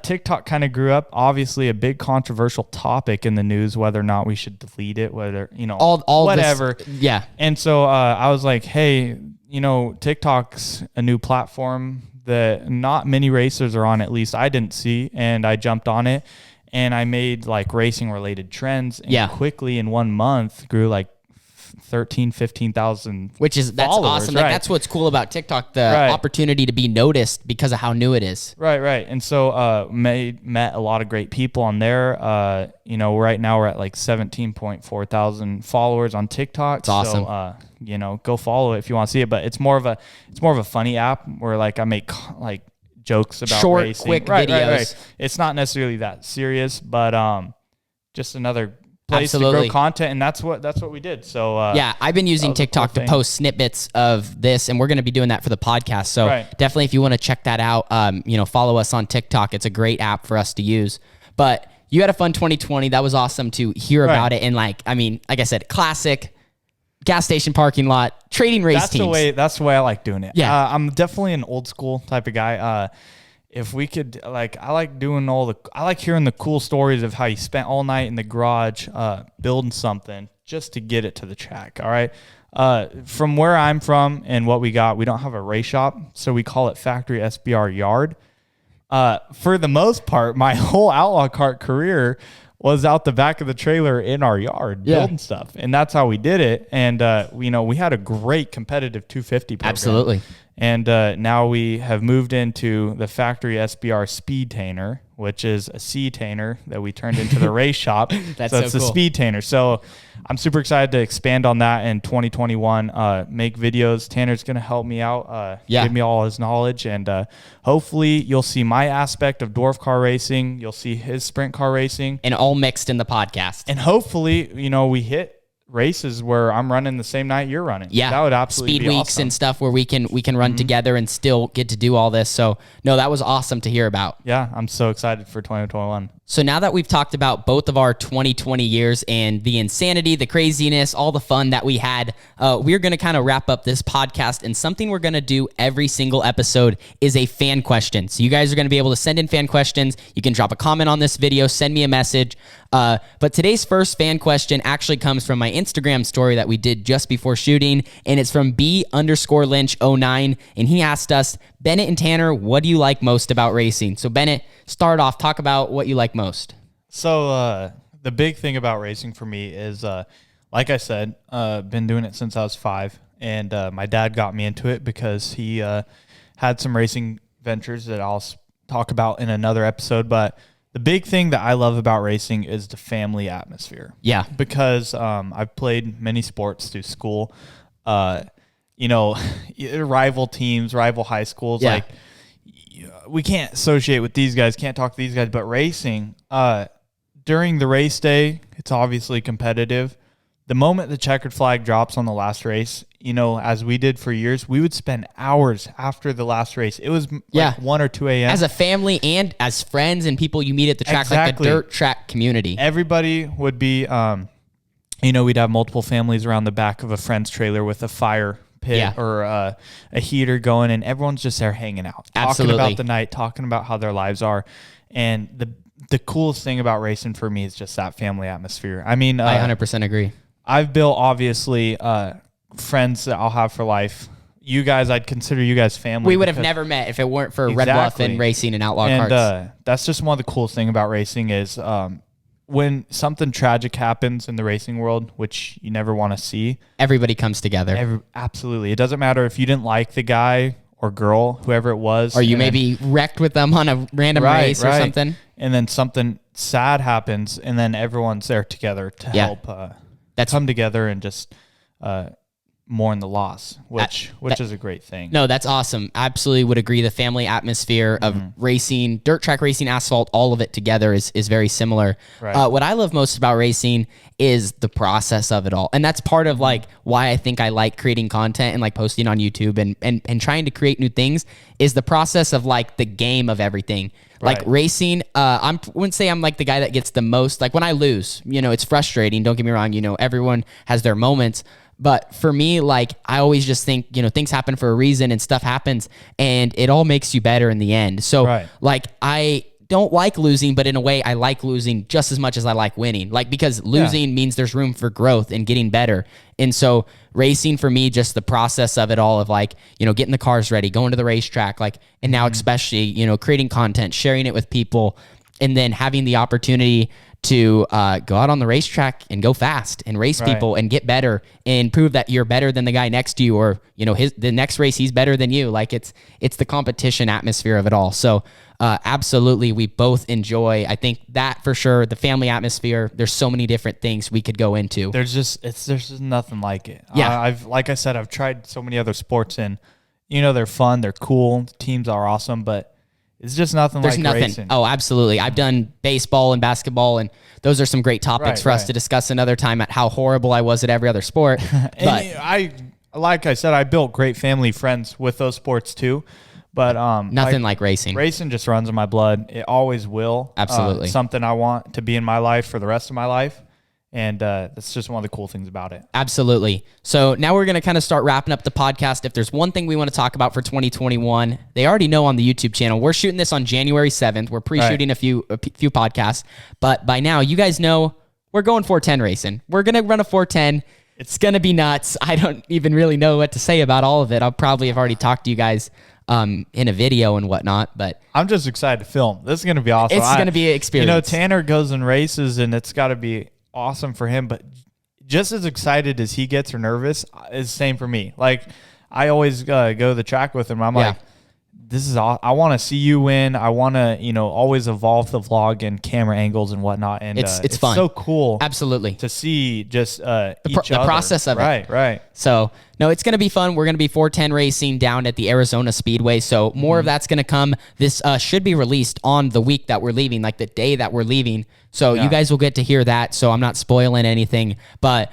TikTok kind of grew up, obviously a big controversial topic in the news, whether or not we should delete it, whether, all whatever. Yeah. And so I was like, hey, TikTok's a new platform that not many racers are on, at least I didn't see. And I jumped on it and I made like racing related trends. And quickly in 1 month grew like 15,000 that's awesome. Like that's what's cool about TikTok, the opportunity to be noticed because of how new it is. Right. And so met a lot of great people on there. Right now we're at like 17.4 thousand followers on TikTok. It's awesome. So go follow it if you want to see it, but it's more of a funny app where like I make like jokes about short, racing. quick videos. Right. It's not necessarily that serious, but just another place Absolutely. to grow content, and that's what we did. So yeah, I've been using TikTok to post snippets of this, and we're going to be doing that for the podcast. So definitely, if you want to check that out, follow us on TikTok. It's a great app for us to use. But you had a fun 2020. That was awesome to hear about it. And like I said, classic gas station parking lot trading race teams. That's the way I like doing it. Yeah, I'm definitely an old school type of guy. If we could, I like hearing the cool stories of how you spent all night in the garage building something just to get it to the track. All right. From where I'm from and what we don't have a race shop, so we call it Factory SBR Yard. For the most part, my whole outlaw kart career was out the back of the trailer in our yard building stuff, and that's how we did it. And we had a great competitive 250 program. Absolutely. And now we have moved into the Factory SBR Speed Tainer, which is a C Tainer that we turned into the race shop. That's so it's cool. The Speed Tainer. So I'm super excited to expand on that in 2021, make videos. Tanner's going to help me out, give me all his knowledge. And hopefully you'll see my aspect of dwarf car racing. You'll see his sprint car racing. And all mixed in the podcast. And hopefully, we hit races where I'm running the same night you're running. Yeah, that would absolutely speed be weeks awesome. and stuff where we can run together and still get to do all this. So no, that was awesome to hear about. Yeah, I'm so excited for 2021. So now that we've talked about both of our 2020 years and the insanity, the craziness, all the fun that we had, we're going to kind of wrap up this podcast. And something we're going to do every single episode is a fan question. So you guys are going to be able to send in fan questions. You can drop a comment on this video, send me a message. But today's first fan question actually comes from my Instagram story that we did just before shooting. And it's from B_Lynch09. And he asked us, Bennett and Tanner, what do you like most about racing? So Bennett, start off, talk about what you like most. So the big thing about racing for me is, like I said, been doing it since I was 5. And my dad got me into it because he had some racing ventures that I'll talk about in another episode. But the big thing that I love about racing is the family atmosphere. Yeah. Because I've played many sports through school. Rival teams, rival high schools. Yeah. Like, we can't associate with these guys, can't talk to these guys. But racing, during the race day, it's obviously competitive. The moment the checkered flag drops on the last race, as we did for years, we would spend hours after the last race. It was like 1 or 2 a.m. As a family and as friends and people you meet at the track, like the dirt track community. Everybody would be, we'd have multiple families around the back of a friend's trailer with a fire pit or a heater going, and everyone's just there hanging out, talking about the night, talking about how their lives are. And the coolest thing about racing for me is just that family atmosphere. I mean, I 100% agree. I've built, obviously, friends that I'll have for life. You guys, I'd consider you guys family. We would have never met if it weren't for Red Bluff and racing and outlaw carts. And that's just one of the coolest things about racing is when something tragic happens in the racing world, which you never want to see. Everybody comes together. Absolutely. It doesn't matter if you didn't like the guy or girl, whoever it was. Or you maybe wrecked with them on a random race or something. And then something sad happens, and then everyone's there together to help come together and just mourn the loss, which is a great thing. No, that's awesome. Absolutely would agree. The family atmosphere of racing, dirt track racing, asphalt, all of it together is very similar. Right. What I love most about racing is the process of it all. And that's part of like why I think I like creating content and like posting on YouTube and trying to create new things is the process of like the game of everything. Like racing, I wouldn't say I'm like the guy that gets the most. Like when I lose, it's frustrating. Don't get me wrong. Everyone has their moments. But for me, like I always just think, things happen for a reason and stuff happens and it all makes you better in the end. So like I don't like losing, but in a way I like losing just as much as I like winning. Like because losing means there's room for growth and getting better. And so racing for me, just the process of it all of like, getting the cars ready, going to the racetrack, like, and now especially, creating content, sharing it with people, and then having the opportunity to go out on the racetrack and go fast and race people and get better and prove that you're better than the guy next to you, or the next race he's better than you. Like it's the competition atmosphere of it all. So absolutely, we both enjoy. I think that for sure. The family atmosphere. There's so many different things we could go into. There's just nothing like it. Yeah, like I said, I've tried so many other sports and they're fun, they're cool, the teams are awesome, but it's just nothing There's like nothing. racing. Oh, absolutely. I've done baseball and basketball, and those are some great topics for us to discuss another time at how horrible I was at every other sport. But like I said, I built great family friends with those sports too. But nothing like racing. Racing just runs in my blood. It always will. Absolutely. Something I want to be in my life for the rest of my life. And that's just one of the cool things about it. Absolutely. So now we're going to kind of start wrapping up the podcast. If there's one thing we want to talk about for 2021, they already know on the YouTube channel. We're shooting this on January 7th. We're pre-shooting a few podcasts. But by now, you guys know we're going 410 racing. We're going to run a 410. It's going to be nuts. I don't even really know what to say about all of it. I'll probably have already talked to you guys in a video and whatnot, but I'm just excited to film. This is going to be awesome. It's going to be an experience. You know, Tanner goes and races, and it's got to be awesome for him, but just as excited as he gets or nervous is the same for me. Like, I always go to the track with him. I'm like, this is all I want to see you win. I want to, always evolve the vlog and camera angles and whatnot. And it's fun. So cool. Absolutely. To see just the process of it. Right. So, no, it's going to be fun. We're going to be 410 racing down at the Arizona Speedway. So more of that's going to come. This should be released on the week that we're leaving, like the day that we're leaving. So you guys will get to hear that. So I'm not spoiling anything, but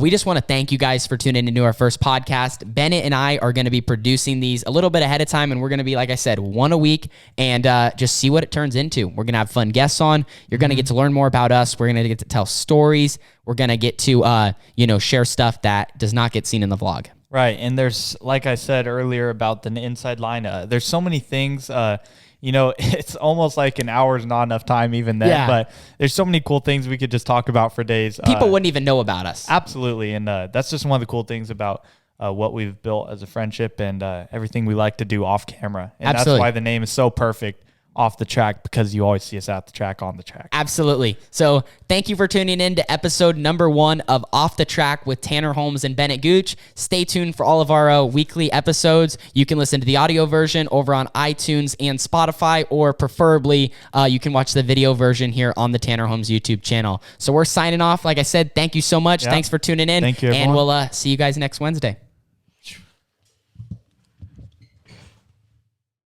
we just want to thank you guys for tuning into our first podcast. Bennett and I are going to be producing these a little bit ahead of time, and we're going to be, like I said, one a week and just see what it turns into. We're going to have fun guests on. You're going to get to learn more about us. We're going to get to tell stories. We're going to get to, share stuff that does not get seen in the vlog. Right. And there's, like I said earlier about the inside line, there's so many things, it's almost like an hour's not enough time even then, but there's so many cool things we could just talk about for days. People wouldn't even know about us. Absolutely. And that's just one of the cool things about what we've built as a friendship and everything we like to do off camera. And that's why the name is so perfect. Off the track, because you always see us at the track, on the track. Absolutely. So thank you for tuning in to episode number 1 of Off the Track with Tanner Holmes and Bennett Gooch. Stay tuned for all of our weekly episodes. You can listen to the audio version over on iTunes and Spotify, or preferably you can watch the video version here on the Tanner Holmes YouTube channel. So we're signing off. Like I said, thank you so much. Thanks for tuning in. Thank you, everyone. And we'll see you guys next Wednesday.